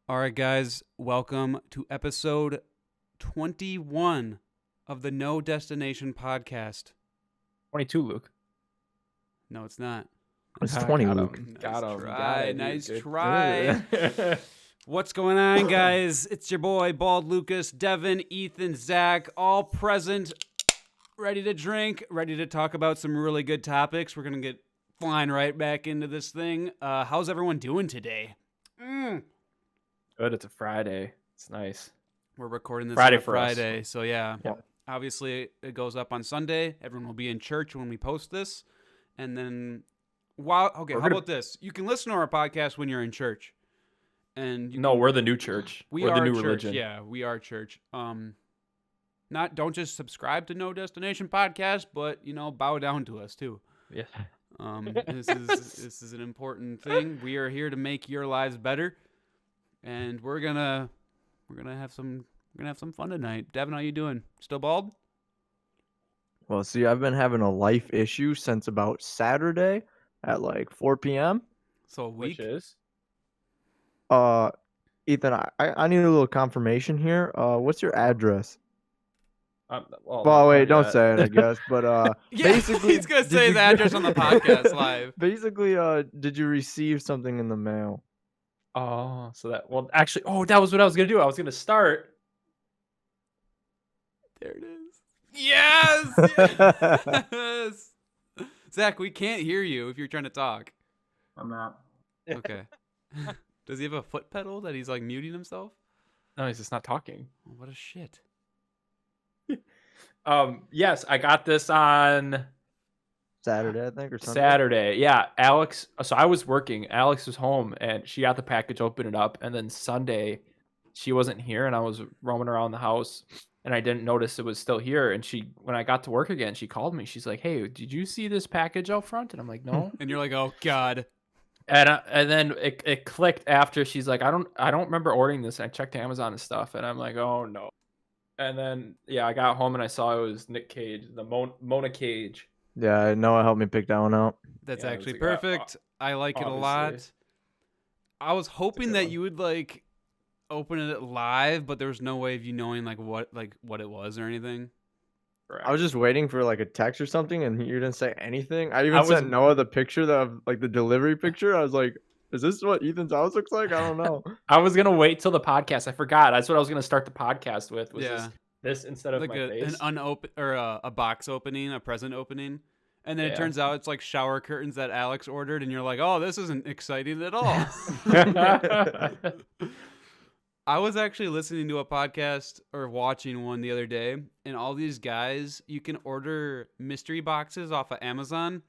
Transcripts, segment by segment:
All right, guys, welcome to episode 21 of the No Destination podcast. 22, Luke. No, it's not. It's Ah, 20, got Luke. him. Nice Got him. try, Got it, nice dude. try. What's going on, guys? It's your boy, Bald Lucas, Devin, Ethan, Zach, all present, ready to drink, ready to talk about some really good topics. We're going to get flying right back into this thing. How's everyone doing today? Good. It's a Friday. It's nice. We're recording this Friday on a for us. Friday, so yeah. Yep. Obviously, it goes up on Sunday. Everyone will be in church when we post this, and then, how about this? You can listen to our podcast when you're in church, and We're the new church. We're the new church. religion. Yeah, we are church. Don't just subscribe to No Destination Podcast, but bow down to us too. Yeah. This is an important thing. We are here to make your lives better. And we're gonna have some fun tonight. Devin, how you doing? Still bald? Well, see, I've been having a life issue since about Saturday at like 4 p.m. So a week. Which is? Ethan, I need a little confirmation here. What's your address? Well, Wait, don't say it, I guess. But Yeah, basically, he's gonna say his address on the podcast live. Basically, did you receive something in the mail? Oh, actually, that was what I was going to do. I was going to start. There it is. Yes. Yes. Zach, we can't hear you if you're trying to talk. I'm not. Okay. Does he have a foot pedal that he's like muting himself? No, he's just not talking. What a shit. Yes, I got this on Saturday, I think, or something. Saturday. Yeah, Alex. So I was working. Alex was home, and she got the package, opened it up, and then Sunday, she wasn't here, and I was roaming around the house, and I didn't notice it was still here. And when I got to work again, she called me. She's like, "Hey, did you see this package out front?" And I'm like, "No." And you're like, "Oh God." And then it clicked after. She's like, "I don't remember ordering this." And I checked Amazon and stuff, and I'm like, "Oh no." And then I got home and I saw it was Nick Cage, the Mona Cage. Yeah, I know. It helped me pick that one out. That's Yeah, it actually was perfect. I like it a lot. obviously. I was hoping that one. you would like open it live, but there was no way of you knowing what it was or anything. I was just waiting for like a text or something, and you didn't say anything. I even I was- sent Noah the picture of like the delivery picture. I was like, "Is this what Ethan's house looks like?" I don't know. I was gonna wait till the podcast. I forgot. That's what I was gonna start the podcast with. Was Yeah. this instead of Like my an face? unopen or a box opening, a present opening. And then it Yeah. turns out it's like shower curtains that Alex ordered, and you're like, "Oh, this isn't exciting at all." I was actually listening to a podcast or watching one the other day, and all these guys, you can order mystery boxes off of Amazon,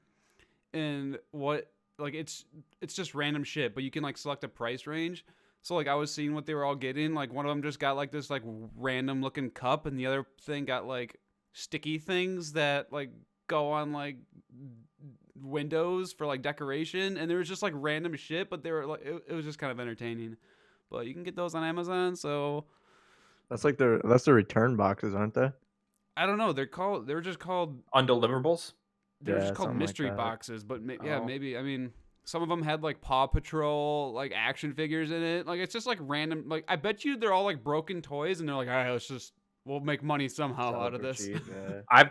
and it's just random shit, but you can like select a price range. So like I was seeing what they were all getting. Like one of them just got like this like random looking cup, and the other thing got like sticky things that like go on like windows for like decoration, and there was just like random shit, but they were like it was just kind of entertaining. But you can get those on Amazon, so That's the return boxes, aren't they? I don't know. They're just called Undeliverables. they're Yeah, just called something like mystery that. boxes. But Oh. maybe I mean some of them had like Paw Patrol like action figures in it. Like it's just like random. Like I bet you they're all like broken toys, and they're like, all right, we'll make money somehow Sell out it of for this. cheap, yeah. I've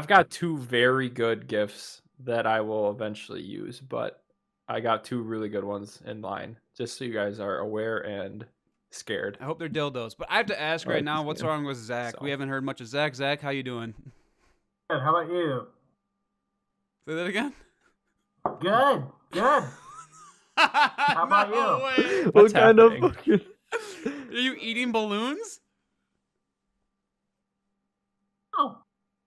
got two very good gifts that I will eventually use, but I got two really good ones in line, just so you guys are aware and scared. I hope they're dildos. But I have to ask I right like now, this what's game. wrong with Zach? So- We haven't heard much of Zach. Zach, how you doing? Good. How about you? Say that again. Good. Good. How about no you? Way. What What's kind of happening? fucking... Are you eating balloons? Oh.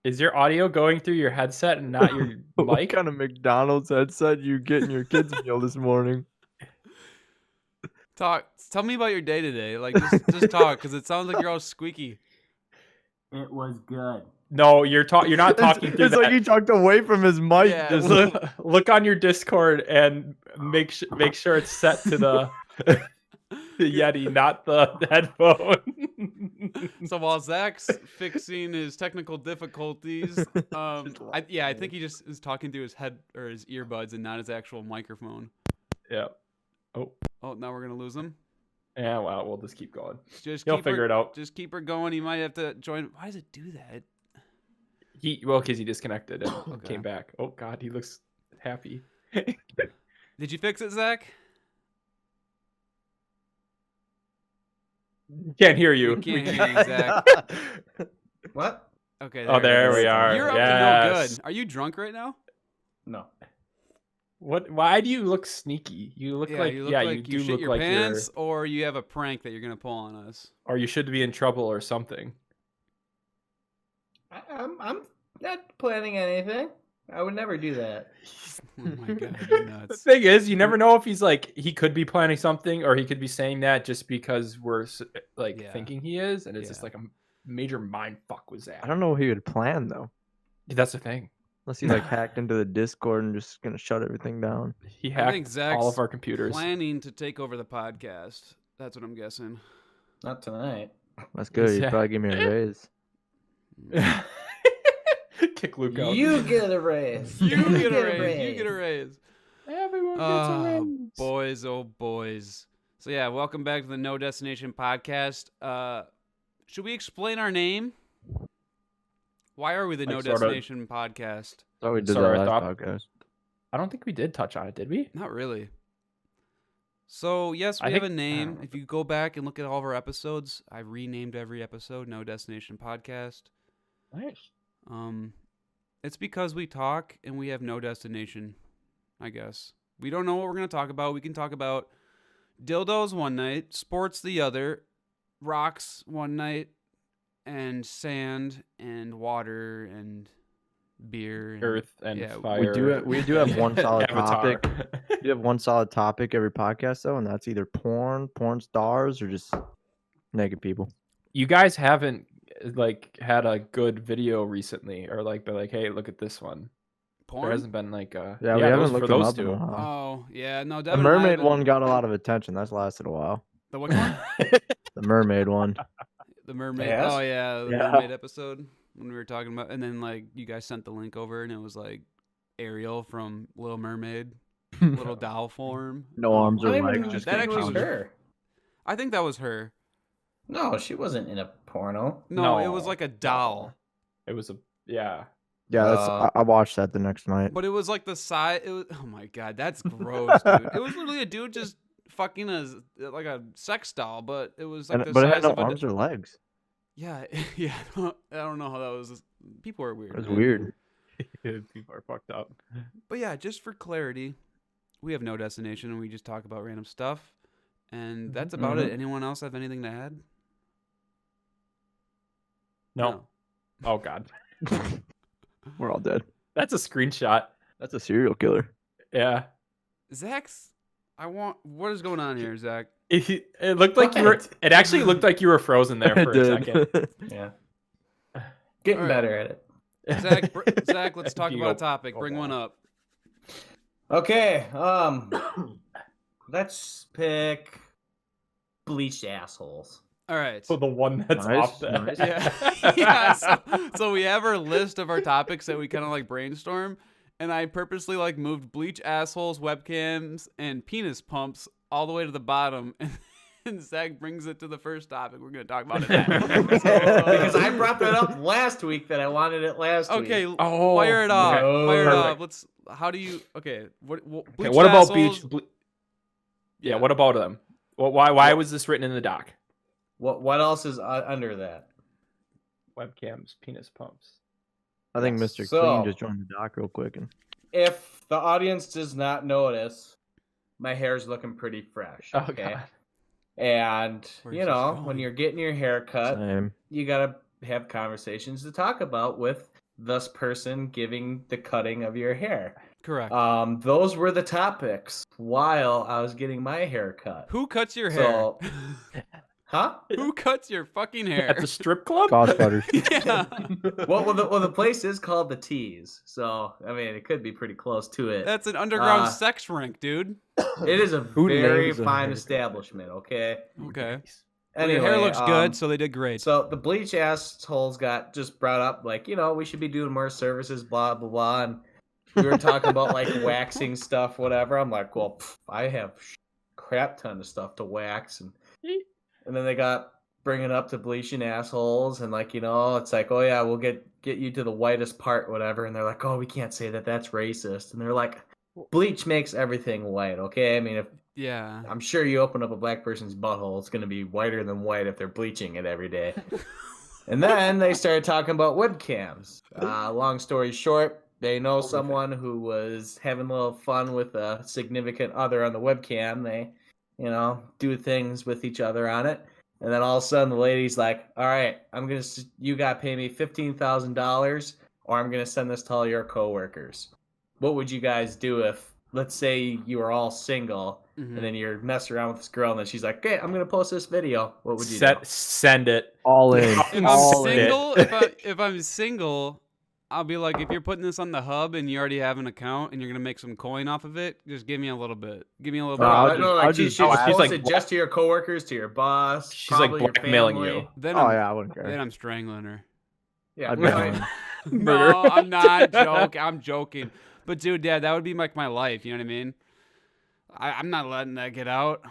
Is your audio going through your headset and not your What mic? kind of McDonald's headset you get in your kids' meal this morning? Tell me about your day today. Like, just talk, because it sounds like you're all squeaky. It was good. No, you're not talking through It's like that. he talked away from his mic. Yeah. Just Look on your Discord and make sure it's set to the Yeti, not the headphone. So while Zach's fixing his technical difficulties, I think he just is talking through his head or his earbuds and not his actual microphone. Yeah. Oh, Oh, now we're gonna lose him. Yeah, well, we'll just keep going. Just He'll keep figure her, it out. Just keep her going. You might have to join. Why does it do that? Because he disconnected and Okay. came back. Oh God, he looks happy. Did you fix it, Zach? Can't hear you. We can't hear you, Zach. What? Okay. Oh, there we are. You're up to no Yes. good. Are you drunk right now? No. What? Why do you look sneaky? You look like you do shit look your like pants, or you have a prank that you're gonna pull on us. or you should be in trouble or something. I'm not planning anything. I would never do that. Oh my god, you're The nuts. thing is, you never know if he's like he could be planning something or he could be saying that just because we're like Yeah. thinking he is, and it's just Yeah. like a major mind fuck with Zach. I don't know what he would plan though. That's the thing. Unless he like hacked into the Discord and just gonna shut everything down. He I hacked think Zach's all of our computers. planning to take over the podcast. That's what I'm guessing. Not tonight. That's good. He'd Yeah. probably give me a raise. Kick Luke out. You get a raise. You get a raise. You get a raise. Everyone gets a Oh, raise. boys, oh boys. So yeah, welcome back to the No Destination podcast. Should we explain our name? Why are we the Like, No sorta. Destination podcast? Thought we did Sorry, I that last thought- podcast. I don't think we did touch on it, did we? Not really. So yes, I we have a think- name. If you go back and look at all of our episodes, I've renamed every episode No Destination Podcast. Nice. It's because we talk and we have no destination, I guess. We don't know what we're going to talk about. We can talk about dildos one night, sports the other, rocks one night, and sand and water and beer. And, Earth and yeah, fire. We do have one solid Avatar. topic. We have one solid topic every podcast though, and that's either porn stars, or just naked people. You guys haven't like had a good video recently, or like been like, hey, look at this one. There Porn? hasn't been like Yeah, we those haven't for looked them those up in a two. while. Oh, yeah. No, The Devin and I mermaid haven't- one got a lot of attention. That's lasted a while. The which one? The mermaid one. The mermaid. Yes? Oh, yeah. The Yeah. mermaid episode when we were talking about. And then, like, you guys sent the link over, and it was, like, Ariel from Little Mermaid, little doll form. No arms or I don't legs, even just that think it actually was was- her. I think that was her. No, she wasn't in a porno. No, it No. was like a doll. It was a yeah. Yeah, that's Uh, I watched that the next night. But it was like the size. It was. Oh my god, that's gross, dude. It was literally a dude just fucking like a sex doll, but it was like the But it size had no of a. arms or legs. Yeah, yeah. I don't know how that was. People are weird. It was man. weird. People are fucked up. But yeah, just for clarity, we have no destination, and we just talk about random stuff, and that's about it. Anyone else have anything to add? No. Oh God. We're all dead. That's a screenshot. That's a serial killer. Yeah. Zach's. What is going on here, Zach? It looked like you were. What? It actually looked like you were frozen there for a second. Yeah. Getting All right. better at it. Zach, let's talk You about a go- topic. go Bring one up. Okay. Let's pick bleached assholes. All right. So the one that's Nice, off the nice. Yeah. Yeah. So we have our list of our topics that we kind of like brainstorm, and I purposely like moved bleach assholes, webcams, and penis pumps all the way to the bottom, and Zach brings it to the first topic we're gonna talk about it. Because I brought that up last week that I wanted it last Okay, week. Oh, fire it off. okay. Fire it Perfect. off. Let's. How do you? Okay. Okay, bleach what about assholes- beach? Yeah. What about them? Well, why was this written in the doc? What else is under that? Webcams, penis pumps. I think Mr. So- Clean just joined the doc real quick. And If the audience does not notice, my hair's looking pretty fresh. Oh, Okay. God. And Where's you this know, going? when you're getting your hair cut, same. you gotta have conversations to talk about with this person giving the cutting of your hair. Correct. Those were the topics while I was getting my hair cut. Who cuts your hair? So- Huh? Who cuts your fucking hair? At the strip club? Cost cutters. Yeah. Well, the place is called the Tees, so I mean, it could be pretty close to it. That's an underground Uh, sex rink, dude. It is a Who very names a fine haircut? establishment. Okay. Okay. Well, Anyway, your hair looks good, so they did great. So the bleach assholes got just brought up, like, you know, we should be doing more services, blah blah blah, and we were talking about like waxing stuff, whatever. I'm like, well, I have crap ton of stuff to wax, and And then they got bringing up to bleaching assholes, and like, it's like, oh yeah, we'll get you to the whitest part, whatever. And they're like, oh, we can't say that, that's racist. And they're like, bleach makes everything white, okay? I mean, if Yeah. I'm sure you open up a black person's butthole, it's gonna be whiter than white if they're bleaching it every day. And then they started talking about webcams. Long story short, they know someone who was having a little fun with a significant other on the webcam. They, do things with each other on it. And then all of a sudden the lady's like, all right, you got to pay me $15,000 or I'm going to send this to all your coworkers. What would you guys do if, let's say you were all single and then you're messing around with this girl and then she's like, okay, I'm going to post this video. What would you do? Send it. All in. If all I'm in. single, if I'm single, I'll be like, if you're putting this on the hub and you already have an account and you're gonna make some coin off of it, just give me a little bit. Give me a little bit. I'll She's just- post like, it just to your coworkers, to your boss. She's like probably your blackmailing family. you. Then Oh I'm, yeah, I wouldn't care. then I'm strangling her. Yeah, I'd be right. on. No, I'm not joking. I'm joking. But dude, yeah, that would be like my life. You know what I mean? I'm not letting that get out.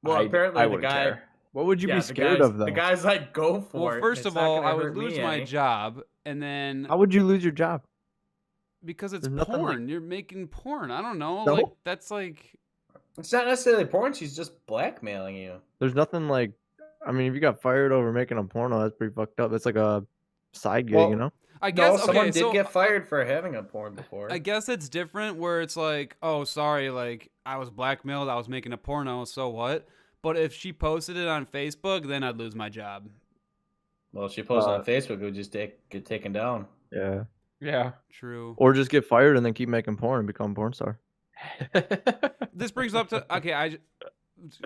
Well, apparently I the wouldn't guy. care. What would you Yeah, be the scared guy's- of though? The guy's like, go for Well, it. first It's of not all, gonna I hurt would lose me my any. job, and then How would you lose your job? because it's There's nothing like- porn, you're making porn. I don't know. No. Like that's like It's not necessarily porn. She's just blackmailing you. There's nothing like. I mean, if you got fired over making a porno, that's pretty fucked up. It's like a side gig, Well, you know? I No, guess someone okay. did So get fired for having a porn before. I guess it's different where it's like, oh, sorry, like I was blackmailed, I was making a porno, so what? But if she posted it on Facebook, then I'd lose my job. Well, she posted on Facebook. It would just get taken down. Yeah. Yeah. True. Or just get fired and then keep making porn and become a porn star. This brings up to okay.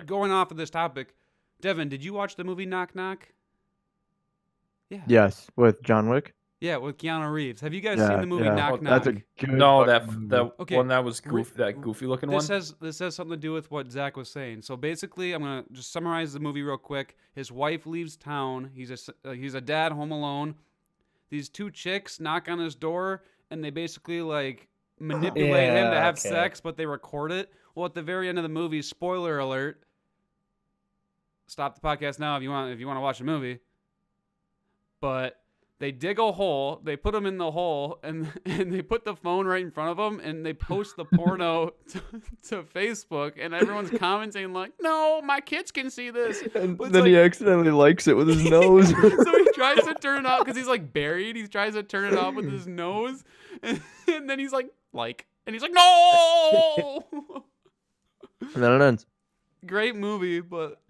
Going off of this topic, Devin, did you watch the movie Knock Knock? Yeah. Yes, with John Wick. Yeah, with Keanu Reeves. Have you guys Yeah, seen the movie yeah. Knock Oh, Knock? That's a good. No, fucking that movie. Okay. one that was that goofy looking one. This has something to do with what Zach was saying. So basically, I'm gonna just summarize the movie real quick. His wife leaves town. He's a dad home alone. These two chicks knock on his door, and they basically like manipulate him to Yeah, have okay. sex, but they record it. Well, at the very end of the movie, spoiler alert. Stop the podcast now if you want to watch the movie. But they dig a hole, they put him in the hole, and they put the phone right in front of him, and they post the porno to Facebook, and everyone's commenting like, "No, my kids can see this." And But it's then he like- accidentally likes it with his nose. So he tries to turn it off because he's like buried. He tries to turn it off with his nose, and then he's like, and he's like, "No!" And then it ends. Great movie, but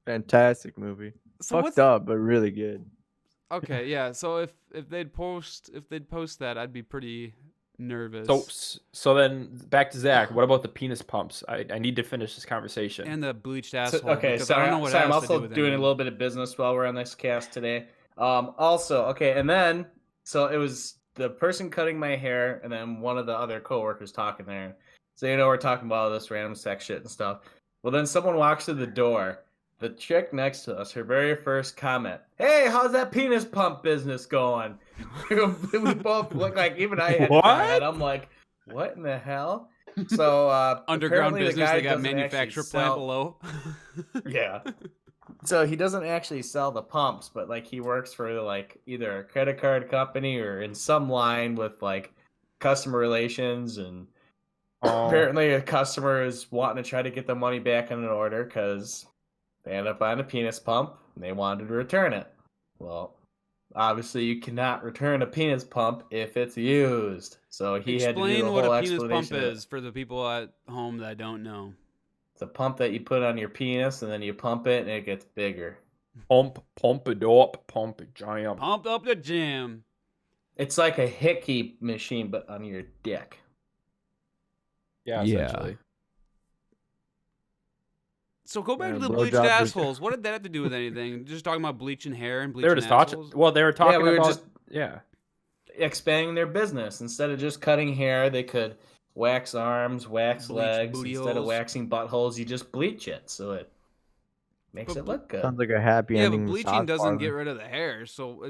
Fantastic movie. so Fucked up, but really good. Okay, yeah. So if they'd post that, I'd be pretty nervous. So then back to Zach. What about the penis pumps? I need to finish this conversation. And the bleached So, asshole. okay, because sorry, I don't know what sorry. it I'm has to do also with doing a anything. little bit of business while we're on this cast today. Also, okay, and then so it was the person cutting my hair, and then one of the other coworkers talking there. So we're talking about all this random sex shit and stuff. Well, then someone walks to the door. The chick next to us, her very first comment, "Hey, how's that penis pump business going?" We both look like, even I had What? and I'm like, what in the hell? So Underground apparently the business. guy They got doesn't manufacturer actually plant sell- below. Yeah. So he doesn't actually sell the pumps, but like he works for like either a credit card company or in some line with like customer relations, and apparently a customer is wanting to try to get the money back on an order because they ended up buying a penis pump and they wanted to return it. Well, obviously you cannot return a penis pump if it's used. So he had to do Explain the what whole a penis pump explanation of it. is for the people at home that don't know. It's a pump that you put on your penis and then you pump it and it gets bigger. Pump it up, pump it giant. Pumped up the gym. It's like a hickey machine, but on your dick. Yeah, Yeah. essentially. So go back Yeah, to the blowjob bleached was- assholes. What did that have to do with anything? Just talking about bleaching hair and They bleaching were just talking. assholes? Well, they were talking we were about. just- Yeah. Expanding their business. Instead of just cutting hair, they could wax arms, wax Bleach legs. booty Instead of holes. waxing buttholes, you just bleach it, so it makes But it look good. Sounds like a happy Yeah, ending. but bleaching massage doesn't get parlor. rid of the hair, so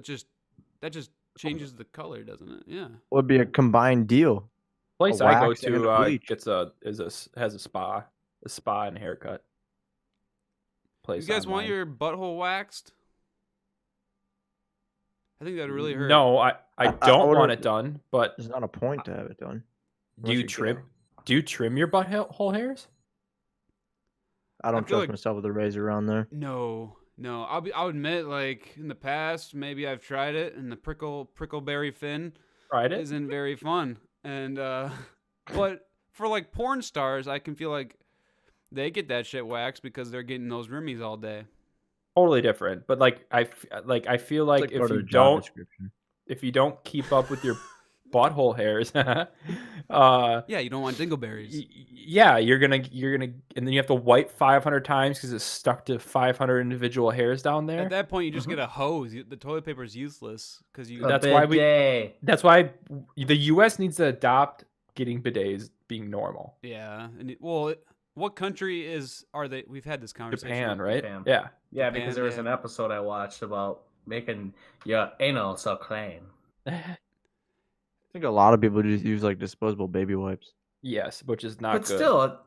that just changes the color, doesn't it? Yeah. Would be a combined deal. Place A I go wax and to a bleach. has a spa and haircut. place. You guys want online. your butthole waxed? I think that'd really hurt. No, I don't order- want it done, but There's not a point to have it done. do you Unless trim? can. Do you trim your butthole hairs? I don't feel trust like- myself with a razor around there. No. I'll admit, like in the past, maybe I've tried it, and the prickleberry fin Tried it? isn't very fun. And but for like porn stars, I can feel like they get that shit waxed because they're getting those rimmies all day. Totally different, but like I feel like It's if part of you the job don't description. keep up with your butthole hairs, Yeah, you don't want dingleberries. yeah, you're gonna, and then you have to wipe 500 times because it's stuck to 500 individual hairs down there. At that point, you just get a hose. The toilet paper is useless because you. That's why we- Bidet. That's why the U.S. needs to adopt getting bidets being normal. Yeah, and what country are they? We've had this conversation. Japan, right? Japan. Yeah. Yeah, Japan, because there was yeah. an episode I watched about making your anal so clean. I think a lot of people just use like disposable baby wipes. Yes, which is not But good. still,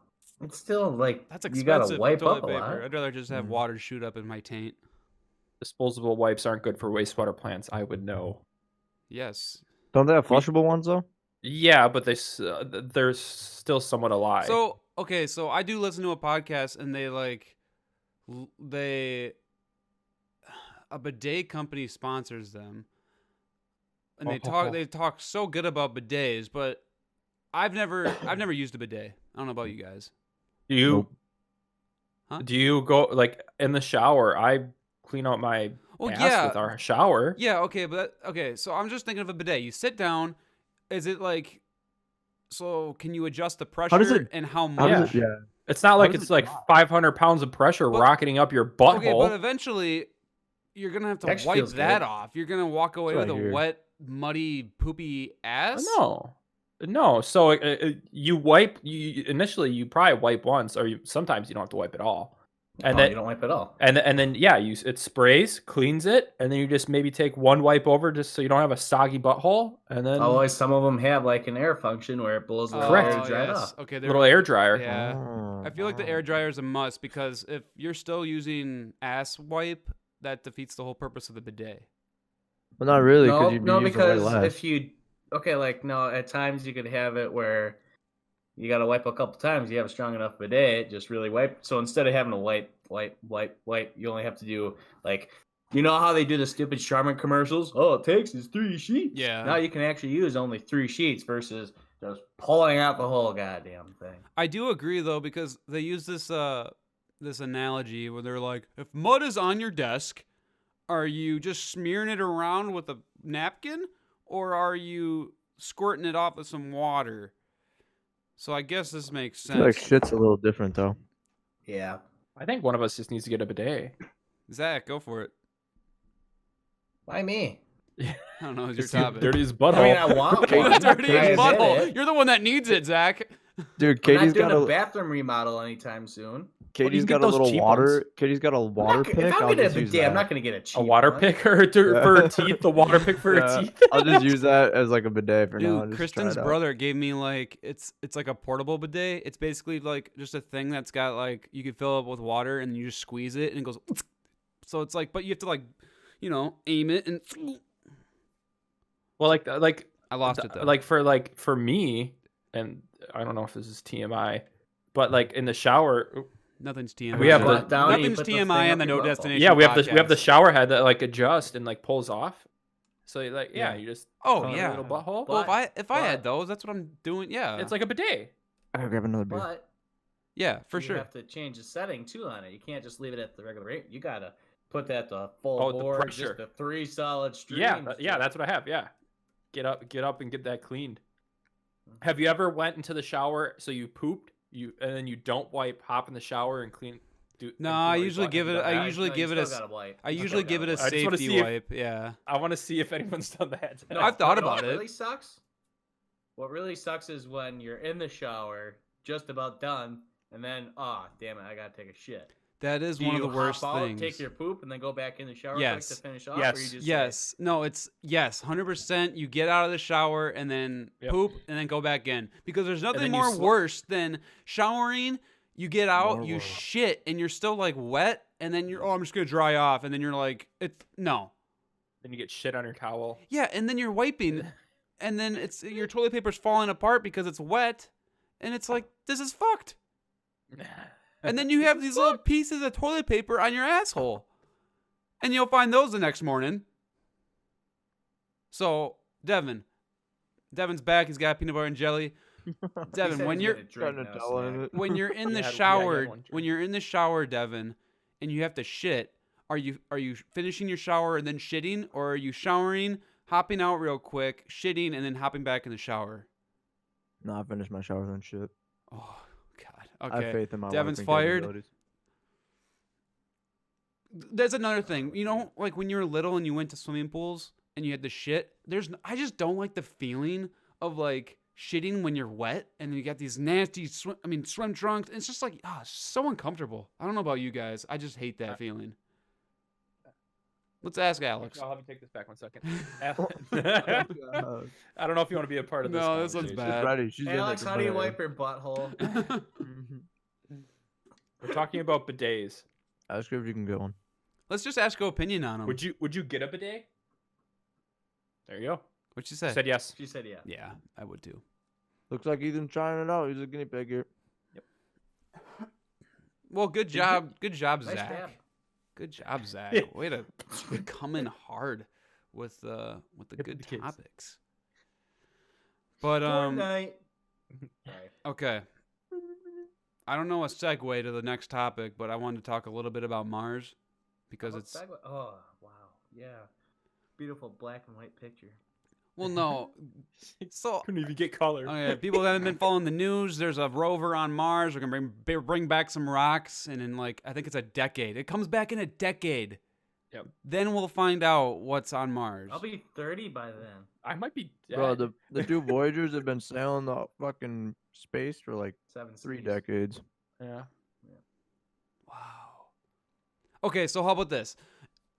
it's still like That's you expensive. gotta wipe toilet up a paper. lot. I'd rather just have water shoot up in my taint. Disposable wipes aren't good for wastewater plants. I would know. Yes. Don't they have flushable ones though? Yeah, but they're still somewhat alive. So okay, so I do listen to a podcast, and a bidet company sponsors them, and they talk so good about bidets, but I've never used a bidet. I don't know about you guys. do you Nope. Huh? do you go like in the shower? I clean out my Well, ass yeah, with our shower. yeah, okay, okay. So I'm just thinking of a bidet. You sit down. Is it like? So can you adjust the pressure does it- and how How much? does it, yeah. It's not like does it's it like not? 500 pounds of pressure But- rocketing up your butthole. Okay, but eventually you're gonna have to Actually wipe feels that good. off. You're gonna walk away That's with what I a hear. wet, muddy, poopy ass. No. So you wipe. Initially, you probably wipe once, or sometimes you don't have to wipe at all. And Oh, then you don't wipe at all. and then yeah, it sprays, cleans it, and then you just maybe take one wipe over just so you don't have a soggy butthole, and then Always, some of them have like an air function where it blows the Correct. air to dry it yes. off. Okay, a little air dryer. Yeah. Oh, I feel like the wow. air dryer is a must because if you're still using ass wipe, that defeats the whole purpose of the bidet. Well, not really, No, you'd be no, using way because less. if you at times you could have it where you got to wipe a couple times. You have a strong enough bidet, just really wipe. So instead of having to wipe, you only have to do like, you know how they do the stupid Charmin commercials? All it takes is 3 sheets. Yeah. Now you can actually use only 3 sheets versus just pulling out the whole goddamn thing. I do agree though because they use this analogy where they're like, if mud is on your desk, are you just smearing it around with a napkin or are you squirting it off with some water? So I guess this makes I feel like sense. shit's a little different though. Yeah. I think one of us just needs to get a bidet. Zach, go for it. Why me? I don't know. It's your It's your topic. dirtiest I mean, butthole. I want Okay, one. It's Dirty dirty I as admit butthole. it. You're the one that needs it, Zach. Dude, I'm Katie's not doing got a a bathroom remodel anytime soon. Katie's get got a those little cheap water. ones. Katie's got a water pick. If I'm I'll gonna just have a use bidet, I'm that. not gonna get a cheap A water one. picker Yeah. for her teeth. The water pick for her Yeah, teeth. I'll just use that as like a bidet for now. Dude, and just try Kristen's it out. brother gave me like it's like a portable bidet. It's basically like just a thing that's got like you can fill it up with water and you just squeeze it and it goes. So it's like, but you have to like, aim it and. Well, like I lost it though. like for me, and I don't know if this is TMI, but like in the shower, Nothing's TMI. We have the- Butt down and you Nothing's put the TMI thing on up the your No butthole. Destination. yeah, we have the podcast. shower head that like adjusts and like pulls off. So like Yeah. you just Oh throw in a yeah. little butthole. Well, if I but- had those, that's what I'm doing. Yeah. It's like a bidet. I gotta grab another beer. But yeah, for you sure. have to change the setting too on it. You can't just leave it at the regular rate. You gotta put that to full Oh, the bore, pressure. just the 3 solid streams. Yeah, that's what I have. Yeah, get up and get that cleaned. Have you ever went into the shower so you pooped and then you don't wipe, hop in the shower and clean? No, and I clean all your usually butt? give Have it. you done that? I usually give it a. I usually give it a I just wanna safety see if- wipe. Yeah. I want to see if anyone's done that. No, I've thought You know about what it. really sucks? What really sucks is when you're in the shower, just about done, and then, damn it, I gotta take a shit. That is Do one of you the worst hop out, things. take your poop, and then go back in the shower Yes. quick to finish off? Yes. Or you just Yes. No, it's yes, 100%. You get out of the shower and then Yep. poop and then go back in because there's nothing then you more worse than showering. You get out, More you work. shit, and you're still like wet and then you're, oh, I'm just gonna dry off, and then you're like, it's no. Then you get shit on your towel. Yeah, and then you're wiping, and then it's your toilet paper's falling apart because it's wet, and it's like, this is fucked. And then you have these little pieces of toilet paper on your asshole, and you'll find those the next morning. So Devin's back. He's got peanut butter and jelly. Devin, when you're when you're in the shower, Devin, and you have to shit, are you finishing your shower and then shitting, or are you showering, hopping out real quick, shitting, and then hopping back in the shower? No, I finished my shower and shit. Oh God. I Okay. have faith in my Devin's wife and fired. capabilities. There's another thing. You know, like when you were little and you went to swimming pools and you had to shit. I just don't like the feeling of like shitting when you're wet and you got these nasty swim trunks. It's just like, it's so uncomfortable. I don't know about you guys. I just hate that feeling. Let's ask Alex. I'll have you take this back 1 second. God. I don't know if you want to be a part of this. No, this one's conversation. bad. Ready. She's in Alex, it, how do you but- wipe your butthole? We're talking about bidets. Ask her if you can get one. Let's just ask her opinion on them. Would you get a bidet? There you go. What'd you say? Said yes. She said yeah. Yeah, I would too. Looks like Ethan's trying it out. He's a guinea pig here. Well, good job. Good job, Nice Zach. dab. Good job, Zach. Way to come in hard with the good kids. topics. But Fortnite. Sorry. okay. I don't know a segue to the next topic, but I wanted to talk a little bit about Mars because it's Oh wow, yeah, beautiful black and white picture. well, no. So Couldn't even get color. people that haven't been following the news, there's a rover on Mars. We're gonna bring back some rocks, and in like I think it's a decade. It comes back in a decade. Yep. Then we'll find out what's on Mars. I'll be 30 by then. I might be dead. Bro, the two Voyagers have been sailing the fucking space for like 7 3 cities. decades. Yeah. Wow. Okay, so how about this?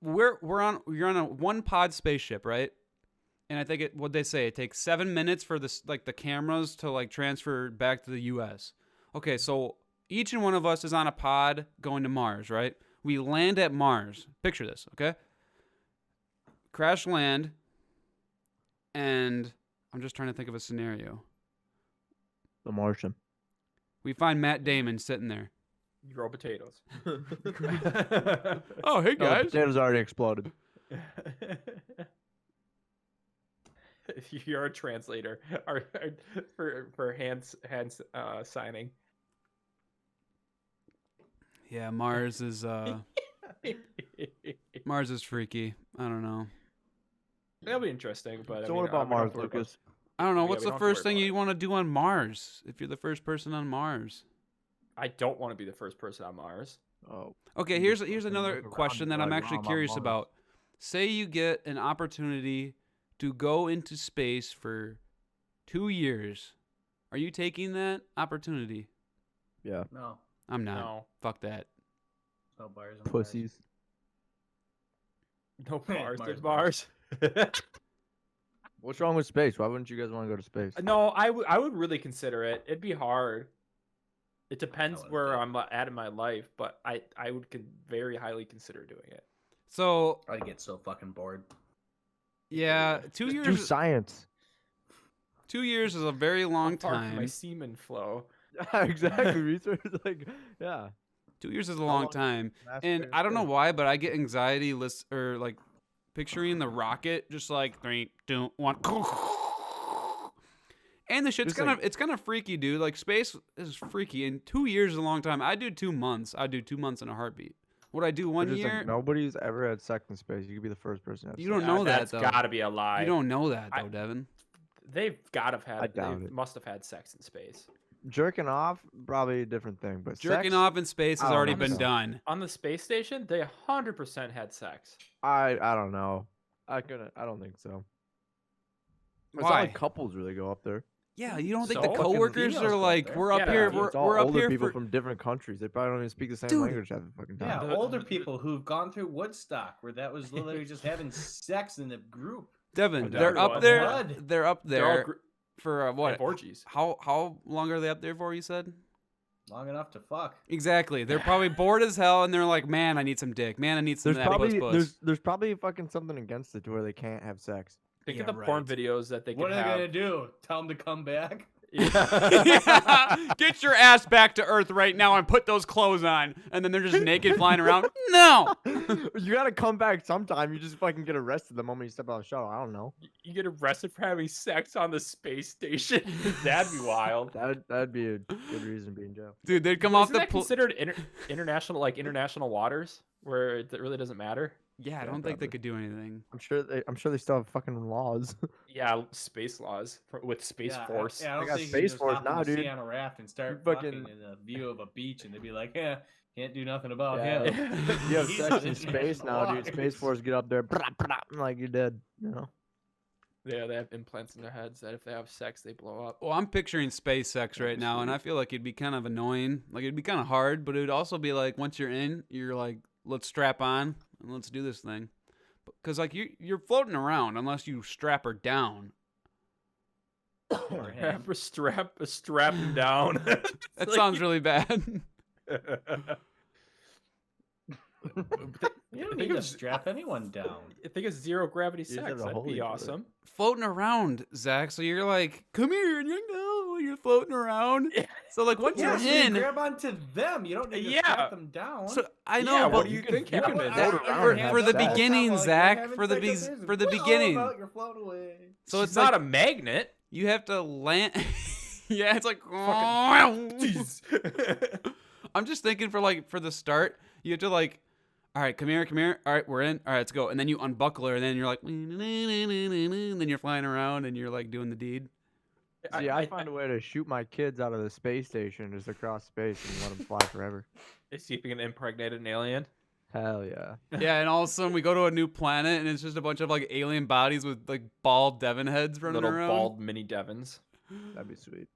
You're on a one pod spaceship, right? And I think what'd they say? It takes 7 minutes for this the cameras to like transfer back to the US. Okay, so each and one of us is on a pod going to Mars, right? We land at Mars. Picture this, okay? Crash land, and I'm just trying to think of a scenario. The Martian. We find Matt Damon sitting there. You grow potatoes. Oh, hey No, the guys. potatoes already exploded. You're a translator for hands signing. Yeah, Mars is Mars is freaky. I don't know. That'll be interesting, but So I what mean, about we don't have Mars, to worry about- Lucas? I don't know. Yeah, What's we the don't have to worry first thing about you want to do on Mars if you're the first person on Mars? I don't want to be the first person on Mars. Oh, Okay, You here's just fucking another look around question and that be I'm like, actually "Wow, I'm on curious Mars." about. Say you get an opportunity to go into space for 2 years. Are you taking that opportunity? yeah. No, I'm not. No. Fuck that. no bars. On Pussies. No Mars. Mars, There's Mars. Mars. What's wrong with space? Why wouldn't you guys want to go to space? No, I would really consider it. It'd be hard. It depends wouldn't where do it. I'm at in my life, but I would very highly consider doing it. So I'd get so fucking bored. yeah, 2 Just years. do science. 2 years is a very long Apart from my time. semen flow. Exactly. Research like, yeah. 2 years is a long long- time. Mass And I don't know transfer. why, but I get anxiety or like picturing the rocket just like 3, 2, 1. And the shit's Just like- it's kind of freaky, dude. Like space is freaky, and 2 years is a long time. I do 2 months. I do 2 months in a heartbeat. Would I do But 1 just, like, year? nobody's ever had sex in space. You could be the first person. To have You sex. don't know that, That's though. got to be a lie. You don't know that I- though, Devin. They've got to have I had. doubt They it. must have had sex in space. Jerking off, probably a different thing. But Jerking sex, off in space I has don't already think been so. done. On the space station, they 100% had sex. I don't know. I don't think so. It's not Why? like couples really go up there. Yeah, you don't think So? the Fucking coworkers females are go up like, there. we're up Yeah, here, it's we're, It's all we're up older here people for. from different countries. They probably don't even speak the same Dude. language half the fucking time. Yeah, The- older the- people who've gone through Woodstock, where that was literally just having sex in the group. Devin, Oh, they're no, up no, there. blood. They're up They're all there for they what? have orgies. How long are they up there for? You said long enough to fuck. Exactly. They're probably bored as hell, and they're like, "Man, I need some dick. Man, I need some There's of that probably puss." there's probably fucking something against it to where they can't have sex. Think Yeah, of the porn right. videos that they What could are they have. gonna do? Tell them to come back? Yeah. Get your ass back to Earth right now and put those clothes on. And then they're just naked flying around. No. You gotta come back sometime. You just fucking get arrested the moment you step out of the shower. I don't know. You get arrested for having sex on the space station. That'd be wild. That'd be a good reason to be in jail. Dude, they'd come off Isn't the that considered international waters where it really doesn't matter? Yeah, I don't think they could do anything. I'm sure they still have fucking laws. Yeah, space laws with Space Force. Yeah, I don't got think Space you just Force hop now, in the sea dude. on a raft and start You fucking fucking- in a view of a beach, and they'd be like, "Yeah, can't do nothing about Yeah. him." You have He's sex on in space now, dude. waters. Space Force get up there, like you're dead. You know. Yeah, they have implants in their heads that if they have sex, they blow up. Well, I'm picturing space sex right now, and I feel like it'd be kind of annoying. Like, it'd be kind of hard, but it'd also be like, once you're in, you're like, let's strap on and let's do this thing. Because, like, you're floating around unless you strap her down. Or him. Strap him down. That sounds really bad. You don't I need think to it's- strap anyone down. I think it's zero gravity just have sex. to That'd hold be each other. awesome. Floating around, Zach. So you're like, come here, and you're like, no, and you're floating around. So, like, once Yeah, you're so you in, grab onto them. You don't need to Yeah. strap them down. so I know, Yeah, but what do you think you can happens? float I- around for, and have for the sex. beginning, Like, Zach, you're having for the sex be- upstairs, for the well, beginning. about you're floating away. So She's it's not like a magnet. you have to land. Yeah, it's like. Jeez. I'm just thinking for the start, you have to like, all right, come here. All right, we're in. All right, let's go. And then you unbuckle her, and then you're like, and then you're flying around, and you're like doing the deed. See, I find a way to shoot my kids out of the space station just across space and let them fly forever. See if you can impregnate an alien. Hell yeah. Yeah, and all of a sudden we go to a new planet, and it's just a bunch of like alien bodies with like bald Devon heads running Little around. bald mini Devons. That'd be sweet.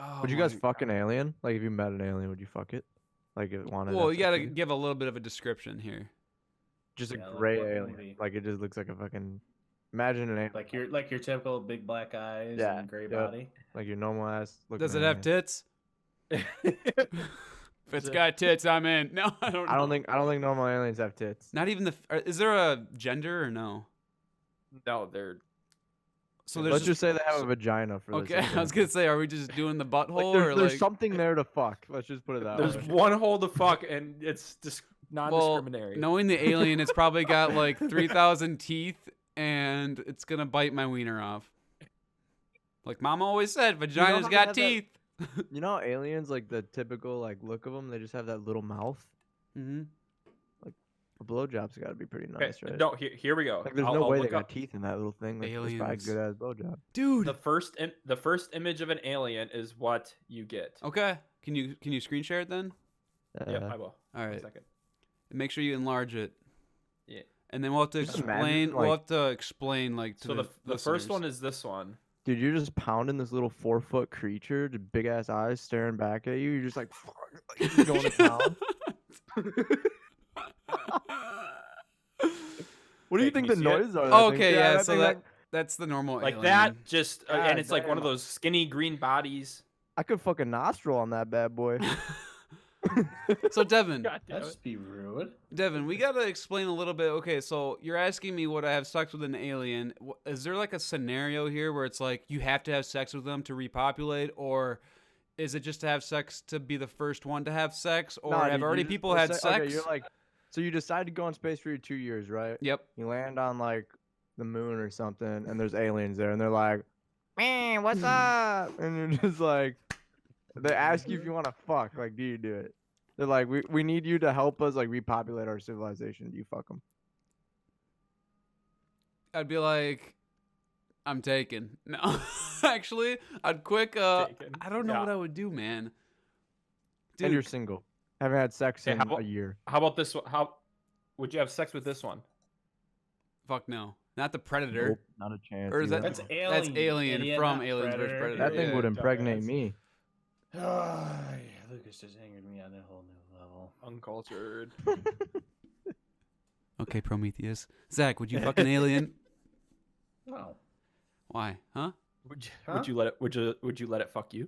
Oh Would you guys my- fuck an alien? Like, if you met an alien, would you fuck it? Like, if it wanted. to Well, have you sex gotta with give a little bit of a description here. just Yeah, a like gray what alien. movie? Like, it just looks like a fucking. Imagine an alien. Like your typical big black eyes Yeah, and gray yep. body. Like your normal ass. Does it have tits? If it's got tits, I'm in. No, I don't. I don't know. think normal aliens have tits. Not even the. Is there a gender or no? No, they're So Let's just say they have a vagina for this. Okay, I was gonna say, are we just doing the butthole Like, or there's like? something there to fuck. Let's just put it that there's way. one hole to fuck, and it's just Well, non-discriminatory. knowing the alien, it's probably got like 3,000 teeth, and it's gonna bite my wiener off. Like Mama always said, vaginas how they got have that- teeth. You know, how aliens, like the typical like look of them, they just have that little mouth. Mm-hmm. A blowjob's got to be pretty Okay, nice, right? no, here we go. Like, there's I'll no way they look got up teeth in that little thing. Like, it's probably a Aliens. good ass blowjob. Dude. the first image of an alien is what you get. Okay. Can you screen share it then? Yep, I will. All One right. second. And make sure you enlarge it. Yeah. And then we'll have to Just explain. imagine, we'll like- have to explain like to So the first listeners. one is this one. Dude, you're just pounding this little 4-foot creature, big ass eyes staring back at you. You're just like, you're going to town. What do you Okay, can think you the see it? noises are? that thing? Okay, yeah. that So thing, that's the normal. Like alien. that, just and God it's like one of damn. those skinny green bodies. I could fuck a nostril on that bad boy. So Devin, God damn That'd it. just be rude. Devin, we gotta explain a little bit. Okay, so you're asking me would I have sex with an alien? Is there like a scenario here where it's like you have to have sex with them to repopulate, or is it just to have sex to be the first one to have sex, or Nah, have dude, already you just- people let's had say- sex? Okay, you're like, so you decide to go in space for your 2 years, right? Yep. You land on like the moon or something, and there's aliens there, and they're like, "Man, what's up?" And you're just like, they ask you if you want to fuck. Like, do you do it? They're like, we need you to help us like repopulate our civilization. Do you fuck them? I'd be like, I'm taken. No, actually, I'd quick. Taken. I don't know Yeah. what I would do, man. And you're Dude, single, haven't had sex Hey, in how about- a year. How about this one? How would you have sex with this one? fuck no, not the predator. Nope, not a chance. Or is You that- wouldn't. That's alien. That's Alien idiot, from not Aliens vs. Predator. Predator. that thing Yeah, would impregnate dumbass. me. Yeah, Lucas just angered me on a whole new level. Uncultured. Okay, Prometheus. Zach, would you fuck an alien? No. Why? Huh? Would you, Huh? would you let it fuck you?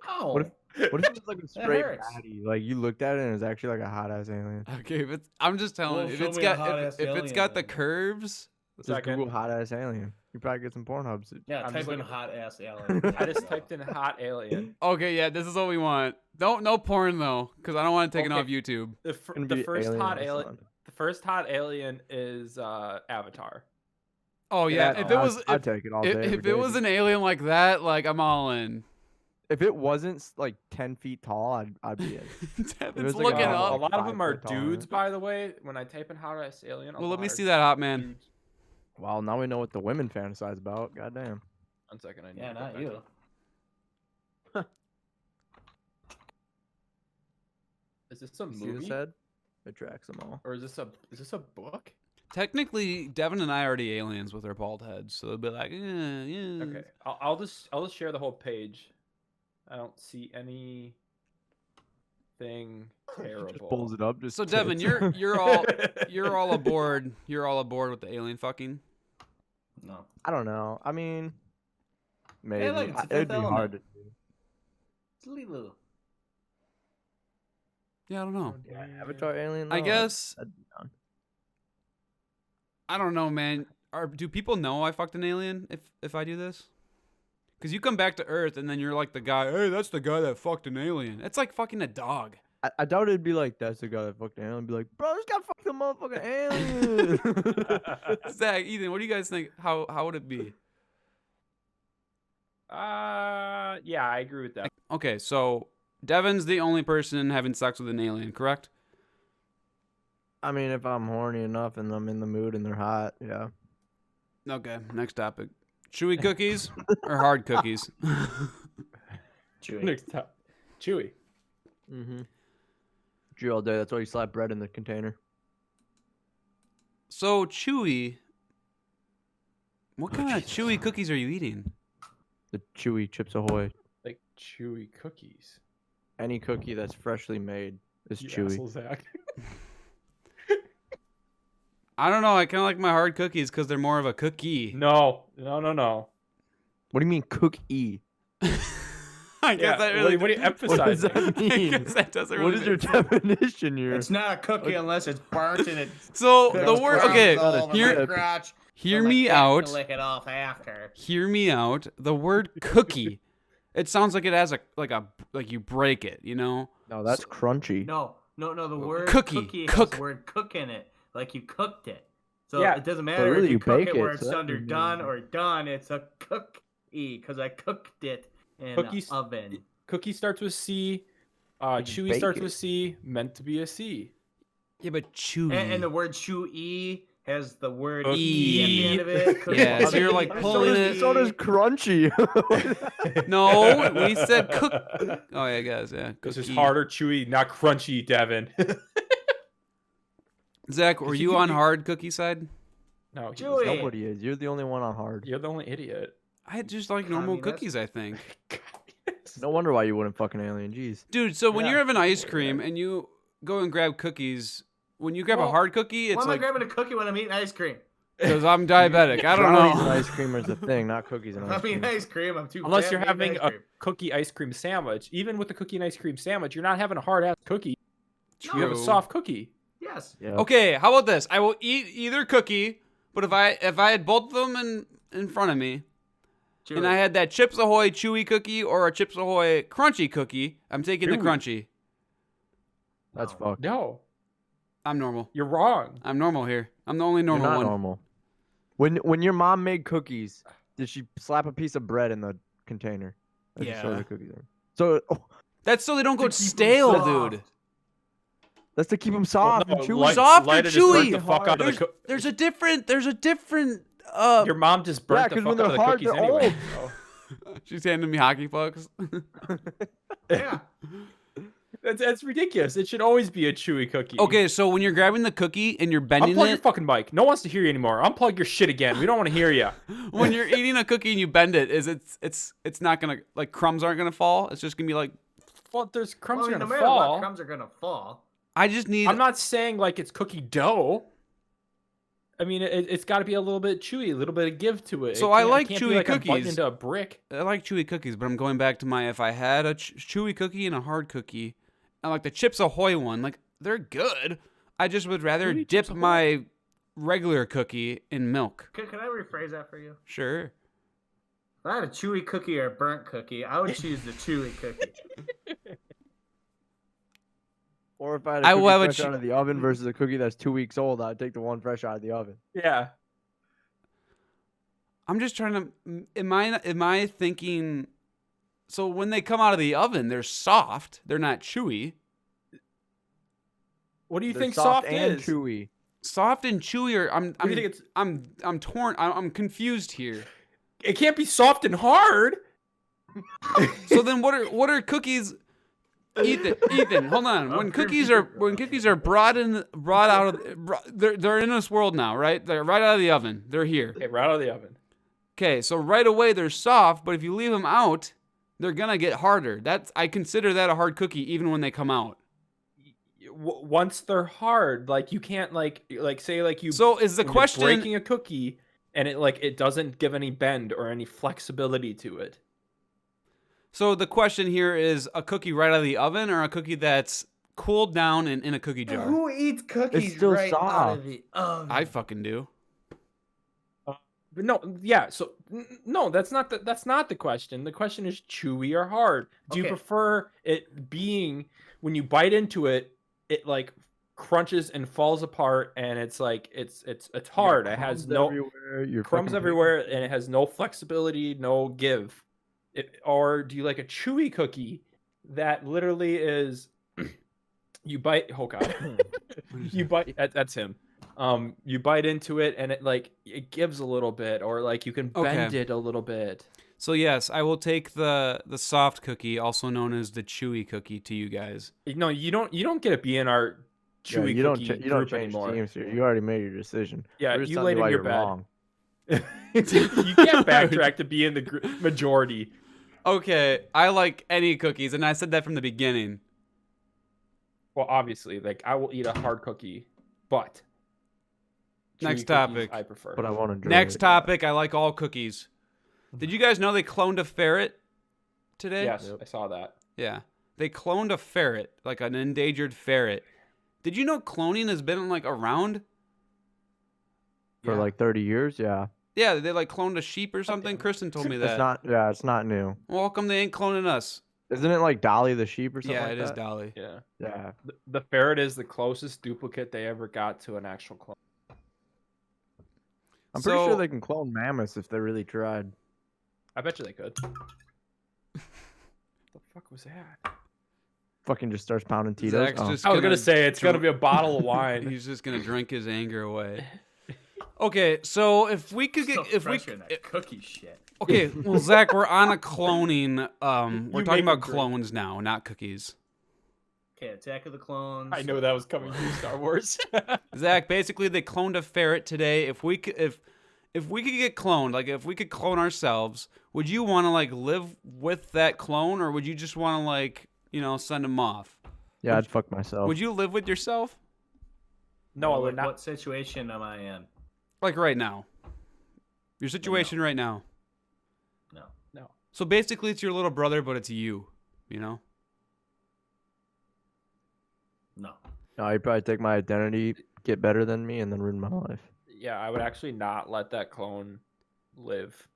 No. What if What if it's like a straight hurts. patty? Like you looked at it and it's actually like a hot ass alien. Okay, but I'm just telling Well, you, if show it's me a got hot-ass if it's alien got the then. curves. Just Second. Google hot ass alien. You probably get some Pornhub. Yeah, I'm type just in looking- hot ass alien. I just typed in hot alien. Okay, yeah, this is what we want. No porn though, because I don't want to take it Okay. off YouTube. Gonna The be first alien hot in the alien. sun. The first hot alien is Avatar. Oh yeah, That- if it was I'd take it all day. if it was an alien like that, like I'm all in. if it wasn't like 10 feet tall, I'd be in. Devin's was like looking a- A up. lot of 5 them are foot tall, dudes, right? by the way. When I type in hot ass alien, a Well, let lot me are see that hot man. dudes. Well, now we know what the women fantasize about. Goddamn. 1 second, I need Yeah, to go not back you. to- Is this a You see this movie head? It tracks them all. or is this a book? Technically, Devin and I are the aliens with our bald heads, so they'll be like, yeah. Okay, I'll just share the whole page. I don't see anything terrible. Just pulls it up. Just So Devin, tits. you're all aboard. You're all aboard with the alien fucking. No. I don't know. I mean, maybe look, it's a it'd Fifth be hard to Element. do. It's Lulu. Yeah, I don't know. Yeah, Avatar alien. I though, guess I'd be down. I don't know, man. Do people know I fucked an alien if I do this? Because you come back to Earth and then you're like the guy. Hey, that's the guy that fucked an alien. It's like fucking a dog. I doubt it'd be like that's the guy that fucked the alien. Be like, bro, this guy fucked the motherfucking alien. Zach, Ethan, what do you guys think? How would it be? Yeah, I agree with that. Okay, so Devin's the only person having sex with an alien, correct? I mean, if I'm horny enough and I'm in the mood and they're hot, yeah. Okay, next topic. Chewy cookies or hard cookies? Chewy. Next time, Chewy. Mm-hmm. Chew all day. That's why you slap bread in the container. So chewy. What kind of chewy cookies are you eating? The chewy Chips Ahoy. Like Chewy cookies. Any cookie that's freshly made is You chewy. asshole, Zach. I don't know. I kind of like my hard cookies because they're more of a cookie. No. What do you mean cookie? I guess that really. What are you What does emphasizing? that I mean? guess that doesn't really. What is your make sense. definition here? It's not a cookie unless it's burnt and it's So cooked the word. crumbs Okay, all over here, my crotch, hear so my me cat can out. Lick it off after. Hear me out. The word cookie. It sounds like it has like you break it. You know. No, that's crunchy. No. The word Cookie, has cook. the word cook in it, like you cooked it. So Yeah, it doesn't matter really if you you cook bake it where it, it's so that under doesn't done mean- or done. It's a cookie because I cooked it in Cookies- an oven. Cookie starts with C. can Chewy bake starts it. with C. Meant to be a C. Yeah, but chewy. And the word chewy has the word Cookie. E at the end of it. Cookie. Yeah, so you're like So pulling does, it. so does crunchy. No, we said cook. Oh yeah, guys, yeah. This is cookie. harder, chewy, not crunchy, Devin. Zach, were Because you you on can- hard cookie side? No, he Chewy. was- Nobody is. You're the only one on hard. you're the only idiot. I just like normal Communist. cookies, I think. No wonder why you wouldn't fucking alien. Jeez. Dude, so when Yeah. you're having ice cream and you go and grab cookies, when you grab a Well, hard cookie, Why it's am I like grabbing a cookie when I'm eating ice cream? because I'm diabetic. I don't Brownies and know. ice cream is a thing, not cookies and ice I'm eating cream. ice cream. I'm too Unless fat you're to eat having ice a cream. cookie ice cream sandwich. Even with the cookie and ice cream sandwich, you're not having a hard ass cookie. You have a True. soft cookie. Yes. Yeah. Okay, how about this? I will eat either cookie, but if I had both of them in front of me, and I had that Chips Ahoy chewy cookie or a Chips Ahoy crunchy cookie, I'm taking the Chewy. crunchy. That's No. fucked. No, I'm normal. you're wrong. I'm normal here. I'm the only You're normal not one. normal. When your mom made cookies, did she slap a piece of bread in the container? Or did she throw Yeah. the cookies in? So That's so they don't go To keep 'em stale, soft. dude. that's to keep them soft Well, and no, chewy. light- Soft or lighter just burnt chewy? the fuck out of the coo- There's a different Your mom just burnt Yeah, the 'cause fuck when out of they're the hard, cookies they're anyway. old. She's handing me hockey pucks. Yeah. That's ridiculous. It should always be a chewy cookie. Okay, so when you're grabbing the cookie and you're bending Unplug your it, fucking mic. No one wants to hear you anymore. Unplug your shit again. We don't want to hear you. when you're eating a cookie and you bend it, it's not gonna like crumbs aren't gonna fall. It's just gonna be like Well, there's crumbs Well, are no gonna matter fall. what, crumbs are gonna fall. I just need. I'm not saying like it's cookie dough. I mean, it's got to be a little bit chewy, a little bit of give to it. So It I can't- like it can't be chewy like I'm biting cookies. into a brick. I like chewy cookies, but I'm going back to my if I had a chewy cookie and a hard cookie, and like the Chips Ahoy one, like they're good. I just would rather Chewy dip Chips Ahoy? my regular cookie in milk. Can I rephrase that for you? Sure. If I had a chewy cookie or a burnt cookie, I would choose the chewy cookie. Or if I had a I cookie will have a fresh out of the oven versus a cookie that's 2 weeks old, I'd take the one fresh out of the oven. Yeah. I'm just trying to. Am I thinking? So when they come out of the oven, they're soft. They're not chewy. What do you They're think soft and is? chewy. Soft and chewy are. What do you think it's? I'm torn. I'm confused here. It can't be soft and hard. So then, what are cookies? Ethan, hold on. When cookies are brought out of they're in this world now, right? They're right out of the oven. They're here. Okay, right out of the oven. Okay, so right away they're soft, but if you leave them out, they're gonna get harder. I consider that a hard cookie even when they come out. Once they're hard, like you can't like say like you. So is the when you're question breaking a cookie and it doesn't give any bend or any flexibility to it? So the question here is a cookie right out of the oven or a cookie that's cooled down and in a cookie jar? Who eats cookies still right out soft. of the oven? I fucking do. But no, yeah. So no, that's not the question. The question is chewy or hard. Do you Okay. prefer it being when you bite into it, it like crunches and falls apart, and it's like it's hard. It has no everywhere. You're crumbs fucking- everywhere, and it has no flexibility, no give. Or do you like a chewy cookie that literally is you bite? Oh god, you bite. That's him. You bite into it, and it gives a little bit, or like you can bend it a little bit. So yes, I will take the soft cookie, also known as the chewy cookie, to you guys. No, you don't get to be in our Yeah, chewy you don't cookie you don't group change anymore. teams here. You already made your decision. Yeah, We're just you telling laid in why your you're bed. wrong. You can't backtrack to be in the majority. Okay, I like any cookies, and I said that from the beginning. Well, obviously, like I will eat a hard cookie, but Next chewy cookies topic. I prefer. But I want to enjoy Next it. topic, I like all cookies. Did you guys know they cloned a ferret today? Yes, I saw that. Yeah. They cloned a ferret, like an endangered ferret. Did you know cloning has been like around? For Yeah. like 30 years, yeah. Yeah, they like cloned a sheep or something. Kristen told me that. It's not new. Well, how come they ain't cloning us? Isn't it like Dolly the sheep or something Yeah, like it is that? Dolly. Yeah. Yeah. The ferret is the closest duplicate they ever got to an actual clone. I'm pretty So- sure they can clone mammoths if they really tried. I bet you they could. The fuck was that? Fucking just starts pounding Tito's. Zach's Oh. just I was gonna gonna say it's gonna be a bottle of wine. He's just gonna drink his anger away. Okay, so if we could get So if we pressure in that cookie shit. okay, well Zach, we're on a cloning. We're You talking make about it great. clones now, not cookies. Okay, Attack of the Clones. I know that was coming from Star Wars. Zach, basically they cloned a ferret today. If we could get cloned, like if we could clone ourselves, would you want to like live with that clone, or would you just want to like send him off? Yeah, I'd fuck myself. Would you live with yourself? No, I Well, would like, not. What situation am I in? Like right now. Your situation right now. No. No. So basically it's your little brother, but it's you, No. No, I'd probably take my identity, get better than me, and then ruin my life. Yeah, I would actually not let that clone live.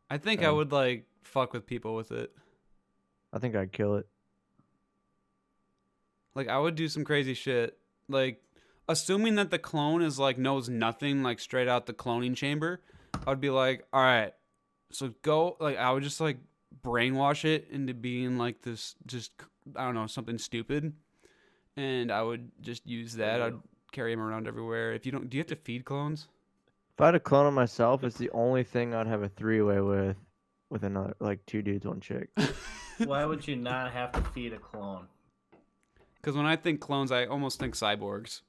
I think I would like fuck with people with it. I think I'd kill it. Like I would do some crazy shit. Like assuming that the clone is like knows nothing, like straight out the cloning chamber, I would be like, all right, so go. Like I would just like brainwash it into being like this, just I don't know, something stupid, and I would just use that. I'd carry him around everywhere. If you don't, do you have to feed clones? If I had a clone of myself, it's the only thing I'd have a three-way with another, like 2 dudes, 1 chick. Why would you not have to feed a clone? Because when I think clones, I almost think cyborgs.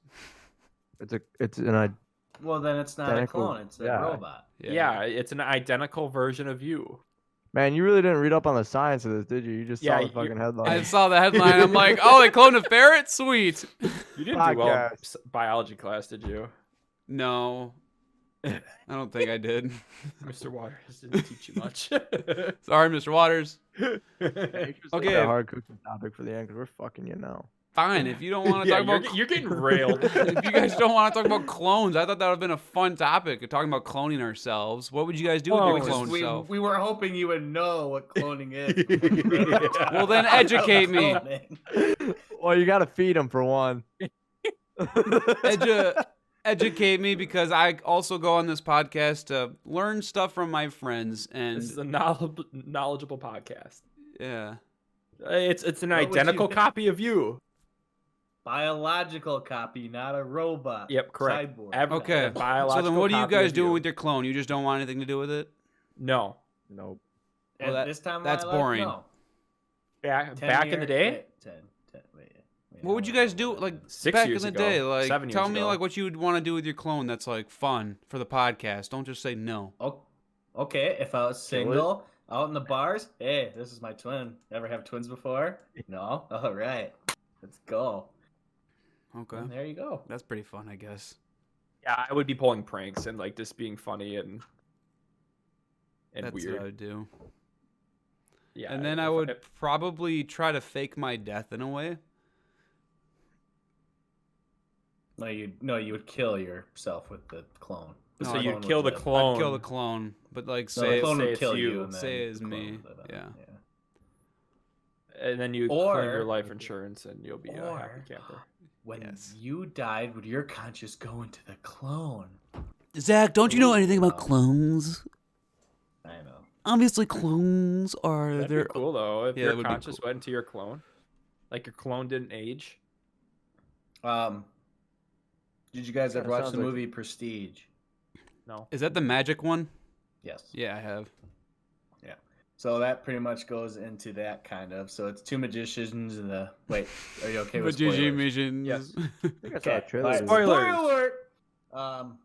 Well, then it's not a Identical- clone. It's a yeah. robot. Yeah. It's an identical version of you. Man, you really didn't read up on the science of this, did you? You just Yeah, saw the you- fucking I headline. saw the headline. I'm like, oh, they cloned a ferret? Sweet. You didn't do well in Podcast. biology class, did you? No, I don't think I did. Mr. Waters didn't teach you much. Sorry, Mr. Waters. Okay. Okay. A hard cooking topic for the end because we're fucking you now. Fine, if you don't want to Yeah, talk about you're getting railed. if you guys don't want to talk about clones, I thought that would have been a fun topic, talking about cloning ourselves. What would you guys do with your Clones. clone self? We were hoping you would know what cloning is. Well, then educate me. Well, you got to feed them for one. Educate me, because I also go on this podcast to learn stuff from my friends, and This is a knowledgeable podcast. yeah. It's an What would identical you- copy of you. Biological copy, not a robot. Yep, correct. Cyborg. Okay. So Biological then, what are you copy guys of doing you. with your clone? You just don't want anything to do with it? No. Nope. At Well, that- this time, of that's my life, boring. no. Back in the day, Wait, 10, wait, What would you guys do, like 6 back in years the ago, day? Like, 7 tell years me ago. like what you would want to do with your clone that's like fun for the podcast. Don't just say no. Oh, okay, if I was Kill it. single, out in the bars, hey, this is my twin. Ever have twins before? No? All right. Let's go. Okay, And there you go. that's pretty fun, I guess. yeah, I would be pulling pranks and like just being funny and That's weird. what I would do. Yeah, And then I would probably try to fake my death in a way. No, you would kill yourself with the clone. No, So I you'd clone kill would the live. clone. I'd kill the clone, but like No, say the clone say would it's kill you. you. And then Say it's the clone me. would live on. Yeah. and then you Or- claim your life insurance and you'll be a or- happy camper. When Yes. you died, would your conscious go into the clone? Zach, don't you know anything about clones? I know. Obviously, clones are That'd be cool though if Yeah, your that would be conscious went into your clone, like your clone didn't age. Did you guys ever Kinda watch sounds the like- movie Prestige? No. Is that the magic one? Yes. Yeah, I have. So that pretty much goes into that kind of. So it's two magicians and the. Wait, are you okay with spoilers? Magicians. Yes. I think I saw Okay. a trailer. Alright, of Spoilers. Spoiler alert!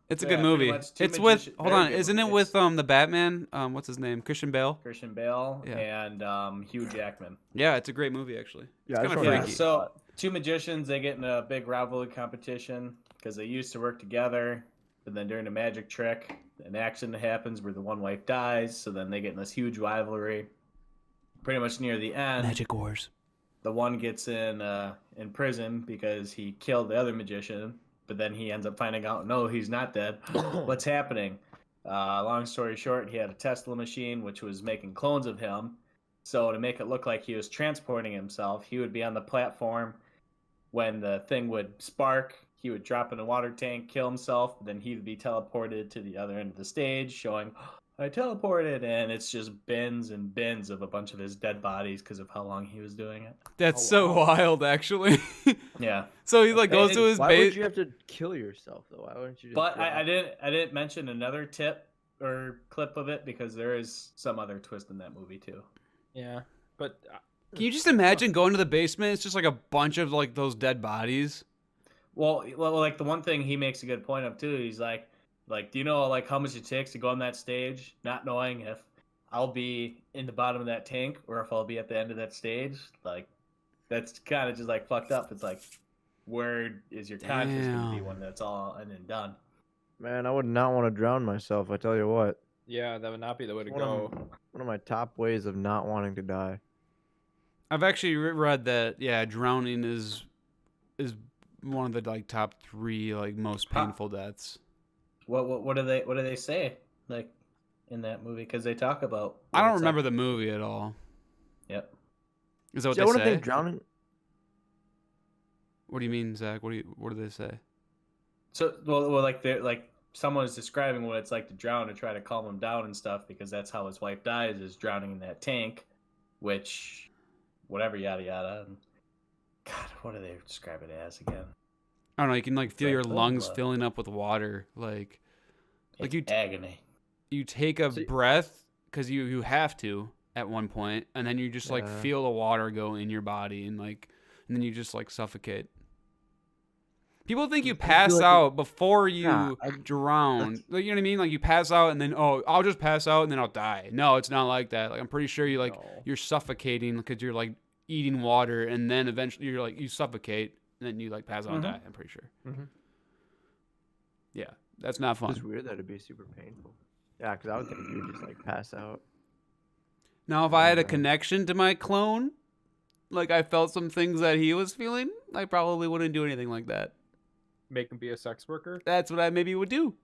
It's a so good yeah, pretty movie. much two It's with magician- hold very on, good isn't it movie. with the Batman? What's his name? Christian Bale. Christian Bale Yeah. and Hugh Jackman. Yeah, it's a great movie actually. Yeah, It's I kind of saw Yeah, that. freaky. so two magicians, they get in a big rivalry competition because they used to work together. But then during a magic trick, an accident happens where the one wife dies. So then they get in this huge rivalry. Pretty much near the end, Magic Wars. the one gets in prison because he killed the other magician. But then he ends up finding out, no, he's not dead. What's happening? Long story short, he had a Tesla machine which was making clones of him. So to make it look like he was transporting himself, he would be on the platform. When the thing would spark, he would drop in a water tank, kill himself, then he would be teleported to the other end of the stage, showing, I teleported, and it's just bins and bins of a bunch of his dead bodies because of how long he was doing it. That's Oh, so wow. wild, actually. Yeah, So he like goes And to his Why would base. you have to kill yourself though? Why wouldn't you just? but drop? I didn't mention another tip or clip of it because there is some other twist in that movie too. Yeah, but Can you just imagine going to the basement? It's just like a bunch of like those dead bodies. Well, like the one thing he makes a good point of too. He's like, do you know like how much it takes to go on that stage, not knowing if I'll be in the bottom of that tank or if I'll be at the end of that stage? Like, that's kind of just like fucked up. It's like, where is your conscience going to be Damn. when that's all in and done? Man, I would not want to drown myself. I tell you what. yeah, that would not be the way to One go. of, one of my top ways of not wanting to die. I've actually read that drowning is one of the like top 3 like most Huh. painful deaths. What do they say like in that movie? Because they talk about. I what don't it's remember like. the movie at all. Yep. Is that what See, I they wouldn't say? think drowning. What do you mean, Zach? What do they say? So well like they're like someone is describing what it's like to drown to try to calm him down and stuff because that's how his wife dies is drowning in that tank, which whatever yada yada. And God, what do they describe it as again? I don't know. You can like feel like your cold lungs blood. filling up with water. Like It's you agony. you take a See- breath because you have to at one point, and then you just like Yeah. feel the water go in your body, and then you just like suffocate. People think you I feel pass like out before you Yeah, drown. Like, you know what I mean? Like you pass out and then I'll just pass out and then I'll die. No, it's not like that. Like I'm pretty sure No. you're suffocating because you're like eating water, and then eventually you suffocate and then you like pass out and Mhm. die. I'm pretty sure. Mhm. Yeah. That's not fun. It's just weird that it'd be super painful. Yeah, because I would think you would just like pass out. Now, if I had a Yeah. connection to my clone, like I felt some things that he was feeling, I probably wouldn't do anything like that. Make him be a sex worker. That's what I maybe would do.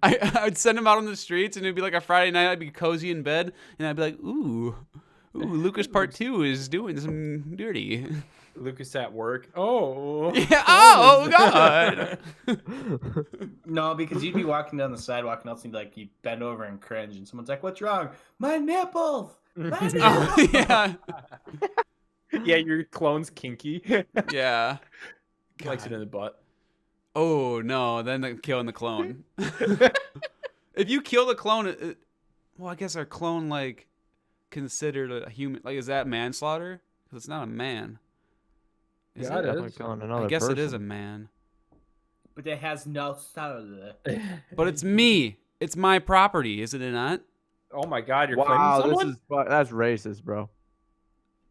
I'd send him out on the streets, and it'd be like a Friday night. I'd be cozy in bed, and I'd be like, "Ooh, Lucas Part 2 is doing some dirty." Lucas at work. Oh. Yeah. Oh God. No, because you'd be walking down the sidewalk and else you'd like you bend over and cringe, and someone's like, "What's wrong? My nipples! My nipples!" Oh, yeah. Yeah, your clone's kinky. Yeah. Likes it in the butt. Oh no! Then killing the clone. If you kill the clone, well, I guess our clone like considered a human. Like, is that manslaughter? Because it's not a man. Is Yeah, it? it Definitely is. killing another I guess it is a person. man. But it has no soul. But it's me. It's my property, isn't it not? Oh my God, you're Wow, claiming this someone? is that's racist, bro.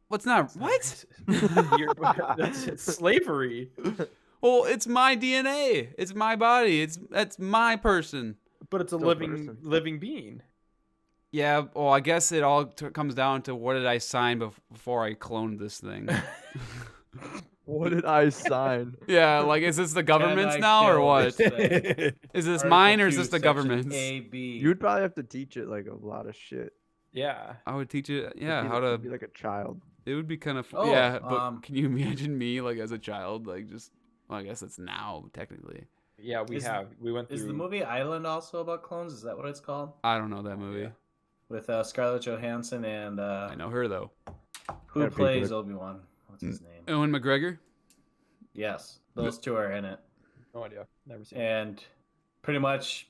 What's not? What? That's slavery. Well, it's my DNA. It's my body. That's my person. But it's a Still a person. living being. Yeah. Well, I guess it all comes down to what did I sign before I cloned this thing. What did I sign? Yeah. Like, is this the government's now or what? Is this mine or is this the government's? A, B. You'd probably have to teach it like a lot of shit. Yeah. I would teach it. Yeah. It'd be How like- to. it'd be like a child. It would be kind of. Oh, Yeah. But can you imagine me like as a child? Like just. Well, I guess it's now technically. Yeah, we went through. Is the movie Island also about clones? Is that what it's called? I don't know that movie. With Scarlett Johansson and I know her though. who Yeah, pretty plays good. Obi-Wan? What's his name? Ewan McGregor. Yes, those two are in it. No idea. Never seen it. And pretty much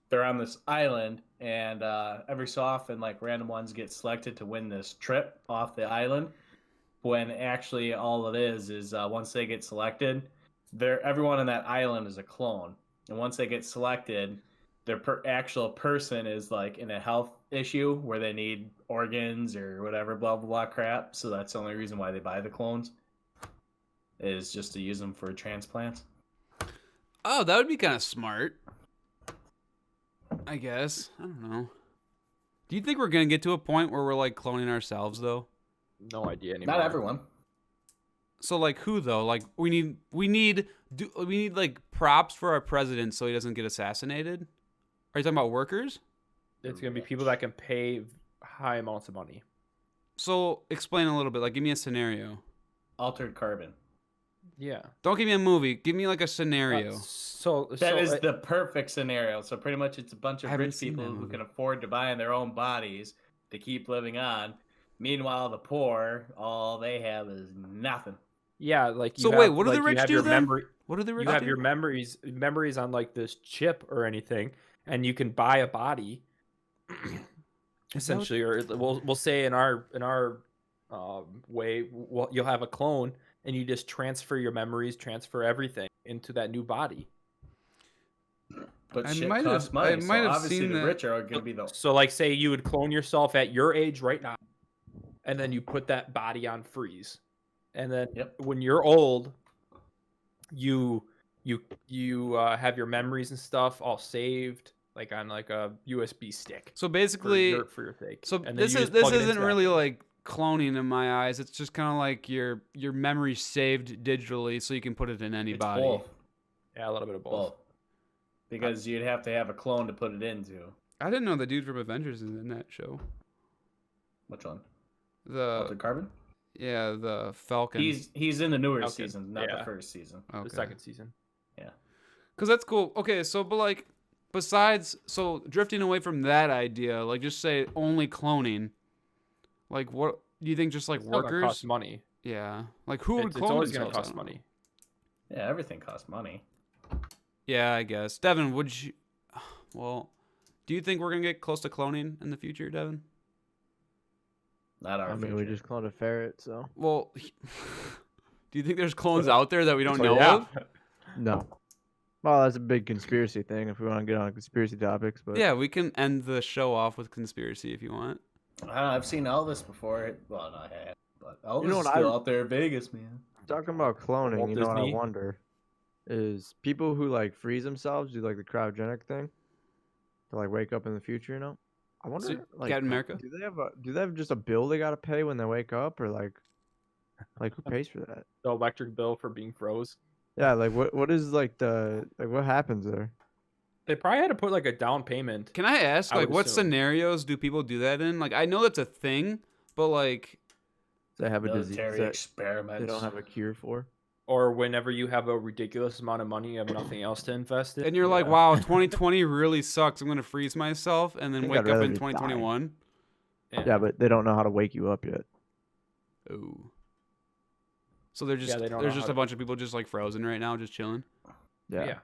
they're on this island, and every so often like random ones get selected to win this trip off the island, when actually all it is once they get selected, everyone on that island is a clone, and once they get selected, their actual person is like in a health issue where they need organs or whatever blah blah blah crap, so that's the only reason why they buy the clones, is just to use them for transplants. Oh, that would be kind of smart. I guess. I don't know. Do you think we're gonna get to a point where we're like cloning ourselves though? No idea anymore. Not everyone. So like who though? Like we need like props for our president so he doesn't get assassinated. Are you talking about workers? It's gonna be people that can pay high amounts of money. So explain a little bit. Like give me a scenario. Altered carbon. Yeah. Don't give me a movie. Give me like a scenario. That is the perfect scenario. So pretty much it's a bunch I of haven't rich seen that people who movie. can afford to buy their own bodies to keep living on. Meanwhile, the poor, all they have is nothing. Yeah, like you So have, wait, what do like, the you rich have do your then? memory, What do the rich you have do? your memories on like this chip or anything, and you can buy a body. Essentially, or we'll say in our way, you'll have a clone, and you just transfer your memories, transfer everything into that new body. But I shit might costs have- money. I So might have obviously seen the that. rich are going to be the... So, like, say you would clone yourself at your age right now, and then you put that body on freeze, and then Yep. when you're old, you have your memories and stuff all saved, like on like a USB stick. So basically, for your sake. so And then this you is just this plug it isn't into that really thing. like cloning in my eyes. It's just kind of like your memory saved digitally, so you can put it in any It's body. both. Yeah, a little bit of both. Both. Because you'd have to have a clone to put it into. I didn't know the dude from Avengers is in that show. Which one? The Altered carbon? yeah, the Falcon. He's in the newer Falcon, season, not yeah. the first season. okay. The second season. Cause that's cool. Okay, so but like besides, so drifting away from that idea, like just say only cloning. Like what do you think? Just like It's still gonna cost workers? money. Yeah. Like who would It's clone always gonna themselves? cost I don't know. money. Yeah, everything costs money. Yeah, I guess. Devin, would you? Well, do you think we're gonna get close to cloning in the future, Devin? Not our I mean, future. we just cloned a ferret, so Well, do you think there's clones out there that we don't So, know yeah. of? no. Well, that's a big conspiracy thing if we want to get on conspiracy topics, but Yeah, we can end the show off with conspiracy if you want. I've seen Elvis before. Well, no, I had. But Elvis You know is what still I- out there in Vegas, man. talking about cloning, Walt you know what I Disney. wonder? is people who like freeze themselves do like the cryogenic thing to like wake up in the future. You know, I wonder So, like Captain America? do they have just a bill they gotta pay when they wake up, or like who pays for that? The electric bill for being froze. Yeah, like what is like the like what happens there? They probably had to put like a down payment. Can I ask, I like, would what assume. scenarios do people do that in? Like, I know that's a thing, but like, They have a disease Military that experiments. they don't have a cure for. Or whenever you have a ridiculous amount of money, you have nothing else to invest in. and you're like, Yeah. wow, 2020 really sucks. I'm gonna freeze myself and then think wake I'd up rather in just die. 2021. Yeah, but they don't know how to wake you up yet. Ooh. So they're just they don't there's know just how a to- bunch of people just like frozen right now, just chilling. Yeah. Yeah.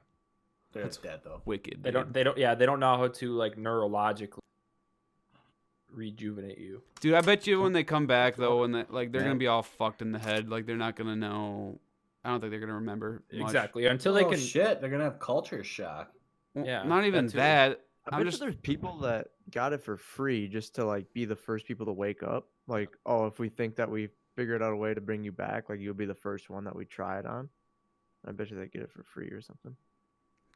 They're dead though. Wicked. They don't. They don't know how to like neurologically rejuvenate you. Dude, I bet you when they come back though, when like they're Yeah. gonna be all fucked in the head. Like they're not gonna know. I don't think they're gonna remember much. Exactly. Until they Oh, can. shit, they're gonna have culture shock. Well, Yeah, not even that too. that. I I'm bet just you there's people that got it for free just to like be the first people to wake up. Like, oh, if we think that we figured out a way to bring you back, like you'll be the first one that we try it on. I bet you they get it for free or something.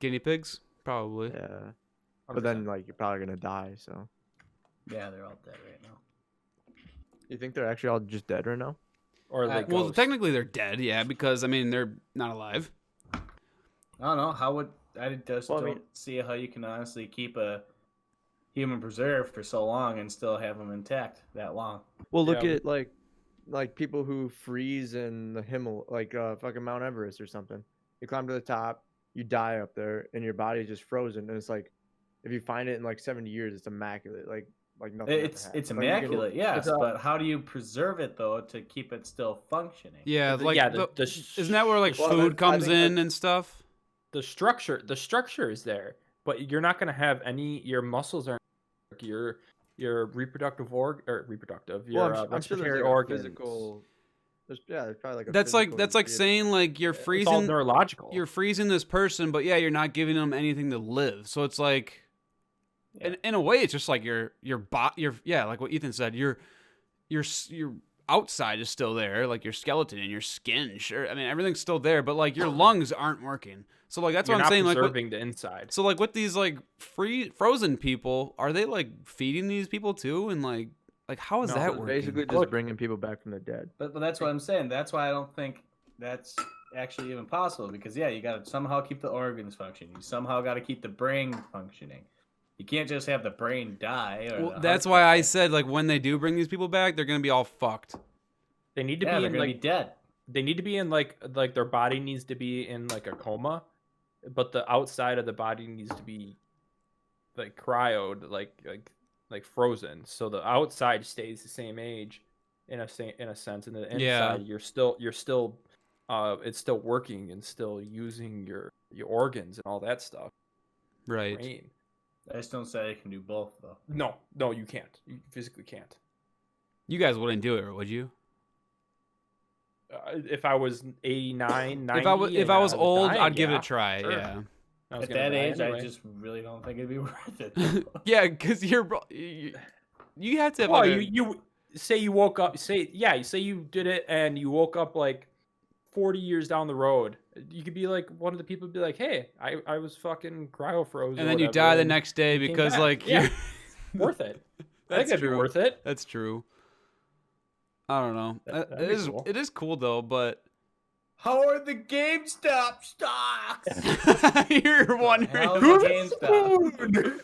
guinea pigs, probably. Yeah. But then like you're probably gonna die, so. Yeah, they're all dead right now. You think they're actually all just dead right now? Or they Well, ghost. technically they're dead, yeah, because I mean they're not alive. I don't know. How would I just Well, I don't mean- see how you can honestly keep a human preserve for so long and still have them intact that long. Well, look Yeah. at like people who freeze in the Himal, like fucking Mount Everest or something. You climb to the top, you die up there, and your body's just frozen. And it's like, if you find it in like 70 years, it's immaculate. Like nothing. ever It's happened. Like, you can- immaculate, yes, it's a- but how do you preserve it though to keep it still functioning? Yeah, The- like yeah, isn't that where like Well, food I comes think in and stuff? the structure is there, but you're not gonna have any. Your muscles aren't. Your reproductive reproductive. Your Well, I'm sure there's respiratory like a organs. physical. There's probably like a. That's physical like ingredient. saying like you're It's all freezing neurological. you're freezing this person, but yeah, you're not giving them anything to live. So it's like, Yeah. in a way, it's just like your yeah, like what Ethan said, your outside is still there, like your skeleton and your skin. Sure, I mean everything's still there, but like your lungs aren't working. So like that's You're what I'm not saying. Like preserving the inside. so like with these like frozen people, are they like feeding these people too? And like how is No, that but working? Basically, just Look. bringing people back from the dead. But that's what I'm saying. That's why I don't think that's actually even possible. Because yeah, you got to somehow keep the organs functioning. You somehow got to keep the brain functioning. You can't just have the brain die. Or Well, the that's heart why I die. said like when they do bring these people back, they're gonna be all fucked. They need to Yeah, be they're in gonna like be dead. they need to be in like their body needs to be in like a coma, but the outside of the body needs to be like cryoed, like frozen, so the outside stays the same age in a sense, and the inside Yeah. you're still it's still working and still using your organs and all that stuff. Right. Brain. I just don't say I can do both though. No, you can't. You physically can't. You guys wouldn't do it, would you? If I was 89, 90, If I was old, dying, I'd give it yeah, a try. sure. Yeah. I was At gonna that die age, anyway. I just really don't think it'd be worth it. Yeah, because you have to have Well, like a- you say you woke up. Say you did it and you woke up like 40 years down the road. You could be like one of the people. Be like, hey, I was fucking cryo froze. and then you die the next day you came because back. like Yeah. you're Worth it. I That's think it'd be true. worth it. That's true. I don't know. That'd It be is cool. it is cool though, but How are the GameStop stocks? you're wondering How's the GameStop?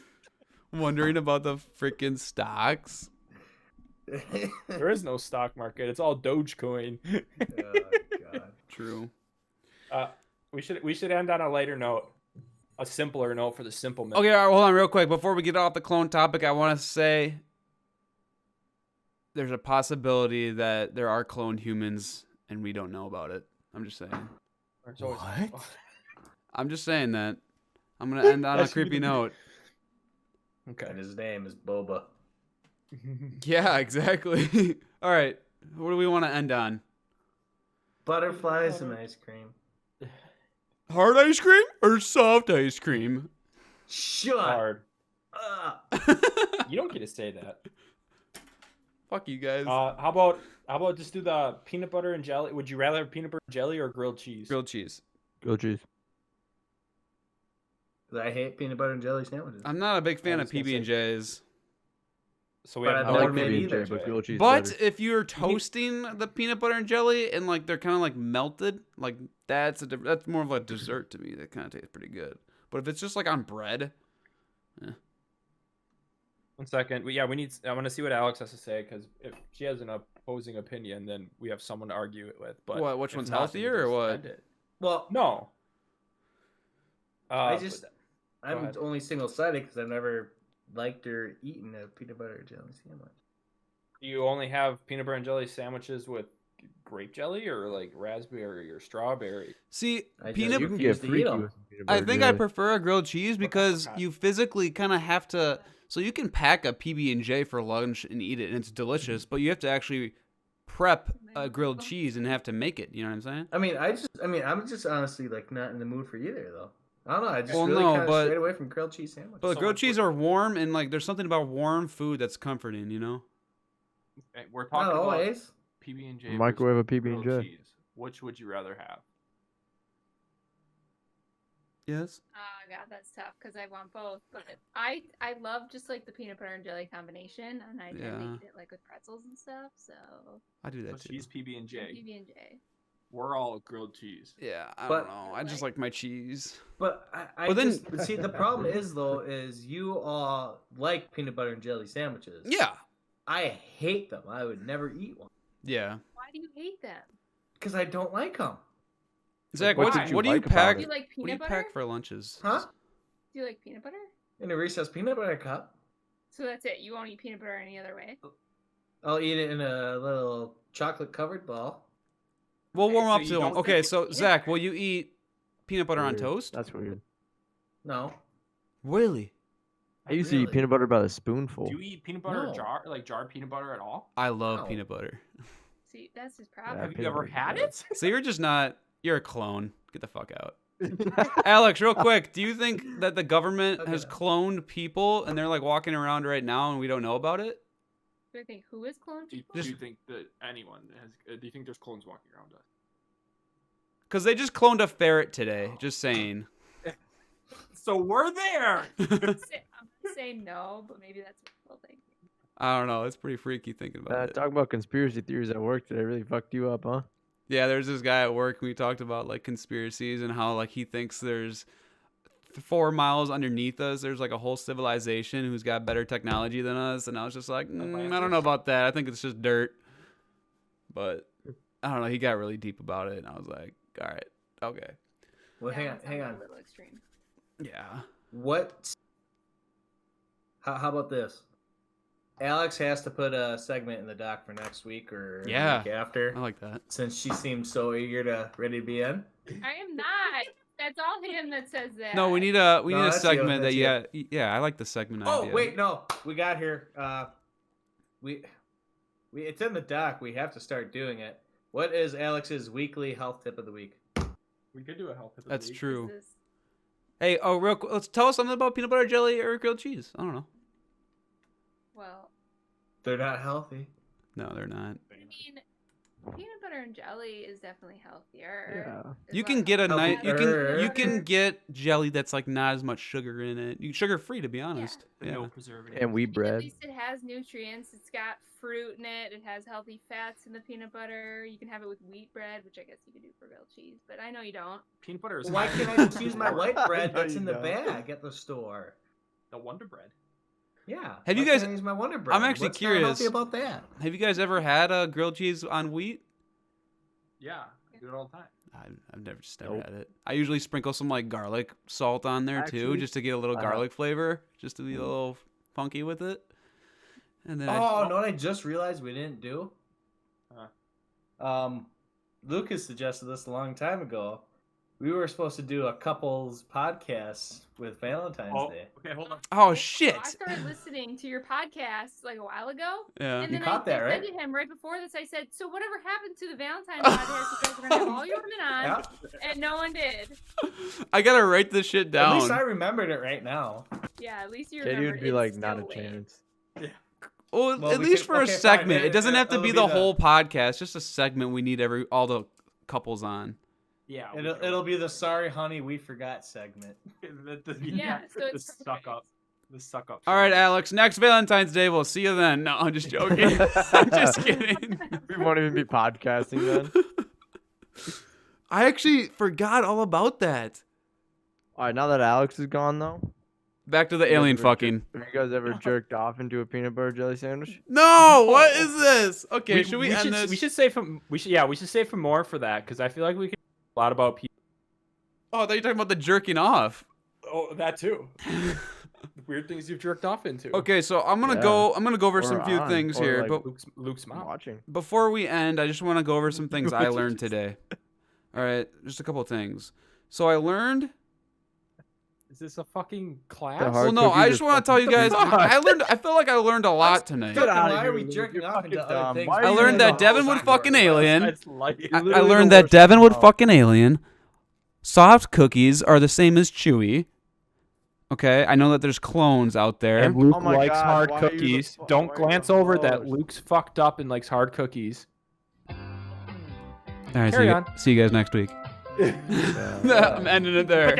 wondering about the freaking stocks. There is no stock market. It's all Dogecoin. Oh, God. True. We should end on a lighter note, a simpler note for the simple man. Okay, all right, hold on real quick. Before we get off the clone topic, I want to say there's a possibility that there are cloned humans and we don't know about it. I'm just saying. There's always- I'm just saying that. I'm going to end on a That's creepy note. Okay. And his name is Boba. Yeah, exactly. All right. What do we want to end on? Butterflies and ice cream. Hard ice cream or soft ice cream? Shut Hard. up. You don't get to say that. Fuck you guys. How about just do the peanut butter and jelly? Would you rather have peanut butter and jelly or grilled cheese? Grilled cheese. Go cheese. 'Cause I hate peanut butter and jelly sandwiches. I'm not a big fan I of was gonna PB and J's. So we But have I've I no like never made PB&J, either. but grilled cheese. But better. if you're toasting the peanut butter and jelly and like they're kind of like melted, like that's that's more of a dessert to me. That kind of tastes pretty good. But if it's just like on bread, 1 second. We need. I want to see what Alex has to say because if she has an opposing opinion, then we have someone to argue it with. But what? Which if one's not, then healthier we or just what? end it. Well, No. I'm ahead. only single-sided because I've never liked or eaten a peanut butter and jelly sandwich. Do you only have peanut butter and jelly sandwiches with grape jelly or like raspberry or strawberry? See, I just peanut. you can refuse get to eat freaky 'em. with some peanut I butter think I jelly. prefer a grilled cheese because God. you physically kind of have to. So you can pack a PB and J for lunch and eat it, and it's delicious. But you have to actually prep a grilled cheese and have to make it. You know what I'm saying? I'm just honestly like not in the mood for either though. I don't know. I just Well, really no, kind of but- strayed away from grilled cheese sandwiches. But So grilled much cheese work. are warm, and like there's something about warm food that's comforting. You know? We're Not talking about always. PB and J. Microwave a PB&J. Cheese. Which would you rather have? Yes. Oh god, that's tough because I want both. But I love just like the peanut butter and jelly combination, and I tend Yeah. to eat it like with pretzels and stuff. So I do that So too. she's PB and J. PB and J. We're all grilled cheese. Yeah, I But- don't know. I just like my cheese. But But then- but see, the problem is though, is you all like peanut butter and jelly sandwiches. Yeah. I hate them. I would never eat one Yeah. Why do you hate them? because I don't like them. Zach, What what, did do you what do you like about pack? Do you like What do you peanut butter? pack for lunches? Huh? Do you like peanut butter? In a recessed peanut butter cup. So that's it. You won't eat peanut butter any other way. I'll eat it in a little chocolate covered ball. We'll Okay, warm so up you to them. don't Okay, think so peanut Zach, butter? will you eat peanut butter on Weird. toast? That's weird. No. Really? I used to eat Really? peanut butter by the spoonful. Do you eat peanut butter No. jarred peanut butter at all? I love No. peanut butter. See, that's his problem. Yeah, Have you peanut ever butter's had good. it? So you're just not. You're a clone. Get the fuck out. Alex, real quick, do you think that the government has Okay. cloned people and they're like walking around right now and we don't know about it? Do I think who is cloned Do you, people? do you think that anyone has? Do you think there's clones walking around us? Because they just cloned a ferret today. Just saying. So we're there. I'm gonna say no, but maybe that's what people think. I don't know. It's pretty freaky thinking about it. Talk about conspiracy theories at work today. Really fucked you up, huh? Yeah, there's this guy at work. We talked about like conspiracies and how like he thinks there's 4 miles underneath us. There's like a whole civilization who's got better technology than us. And I was just like, I don't know about that. I think it's just dirt. But I don't know. He got really deep about it, and I was like, all right, okay, Well, Yeah, hang that sounds on. A little extreme. yeah. What? How about this? Alex has to put a segment in the doc for next week or the Yeah. week after, I like that. since she seems so eager ready to be in. I am not. That's all him that says that. No, we need a No, that's you, segment that that's you got. Yeah, I like the segment Oh idea. wait, no, we got here. We it's in the doc. We have to start doing it. What is Alex's weekly health tip of the week? We could do a health tip of the That's week. true. This is- Hey, oh, real quick, let's tell us something about peanut butter jelly or grilled cheese. I don't know. Well, They're not healthy. No, they're not. I mean, peanut butter and jelly is definitely healthier. Yeah. There's You lot can of get a healthy nice. Healthier. You can get jelly that's like not as much sugar in it. Sugar free, to be honest. Yeah. No preservative. And wheat At bread. least it has nutrients. It's got fruit in it. It has healthy fats in the peanut butter. You can have it with wheat bread, which I guess you could do for grilled cheese, but I know you don't. Peanut butter is. Why high can't I in just use my white bread No, that's you in the don't. bag at the store? The Wonder Bread. Yeah. Have you why guys- can't I use my Wonder Bread? I'm actually What's not healthy curious. about that. Have you guys ever had a grilled cheese on wheat? Yeah, I do it all the time. I've never just never Nope. had it. I usually sprinkle some like garlic salt on there too, Actually, just to get a little I garlic flavor, just to be a little funky with it. And then Oh, no, what I just realized we didn't do? Huh. Lucas suggested this a long time ago. We were supposed to do a couples podcast with Valentine's Day. okay, hold on. oh So shit, I started listening to your podcast like a while ago. yeah. And You then caught that, I right? said to him right before this, I said, so whatever happened to the Valentine's podcast? You guys were going to have all your women on, Yeah. and no one did. I gotta write this shit At down. least I remembered it right now. Yeah, at least you Katie remember. would be like, not a chance. Well, Well, at we least could- for a okay, fine, segment. It doesn't have to it'll be be the the- whole podcast. Just a segment we need all the couples on. Yeah. It'll be the sorry honey we forgot segment. Yeah, so the it's suck up. The suck up. All right, Alex. Next Valentine's Day, we'll see you then. No, I'm just joking. I'm just kidding. We won't even be podcasting then. I actually forgot all about that. All right, now that Alex is gone though, Back to the you guys alien ever fucking. Have you guys ever jerked off into a peanut butter jelly sandwich? No, what is this? Okay, should we end should, this? We should save we should save for more for that because I feel like we can a lot about people. Oh, I thought you were talking about the jerking off. Oh, that too. Weird things you've jerked off into. Okay, so I'm gonna Yeah. go over Or some few on, things or, here, like, but Luke's I'm mom. watching. before we end, I just want to go over some things I What did learned you today. All right, just a couple things. So I learned. Is this a fucking class? hard- Well, no, cookies I are just want to tell you fucking guys. I learned. I feel like I learned a lot tonight. Fucking outta why here, are we Luke. jerking You're off into fucking other dumb. things? Why are I you learned doing that the Devin whole would fucking fucking alien. That's light. I literally learned the that worst Devin would dog. fucking alien. Soft cookies are the same as chewy. Okay, I know that there's clones out there. And Luke Oh my likes God, hard why are you the cookies. fu- Don't why are you glance the over that host? Luke's fucked up and likes hard cookies. All right, Carry on. see you guys next week. Yeah. I'm ending it there.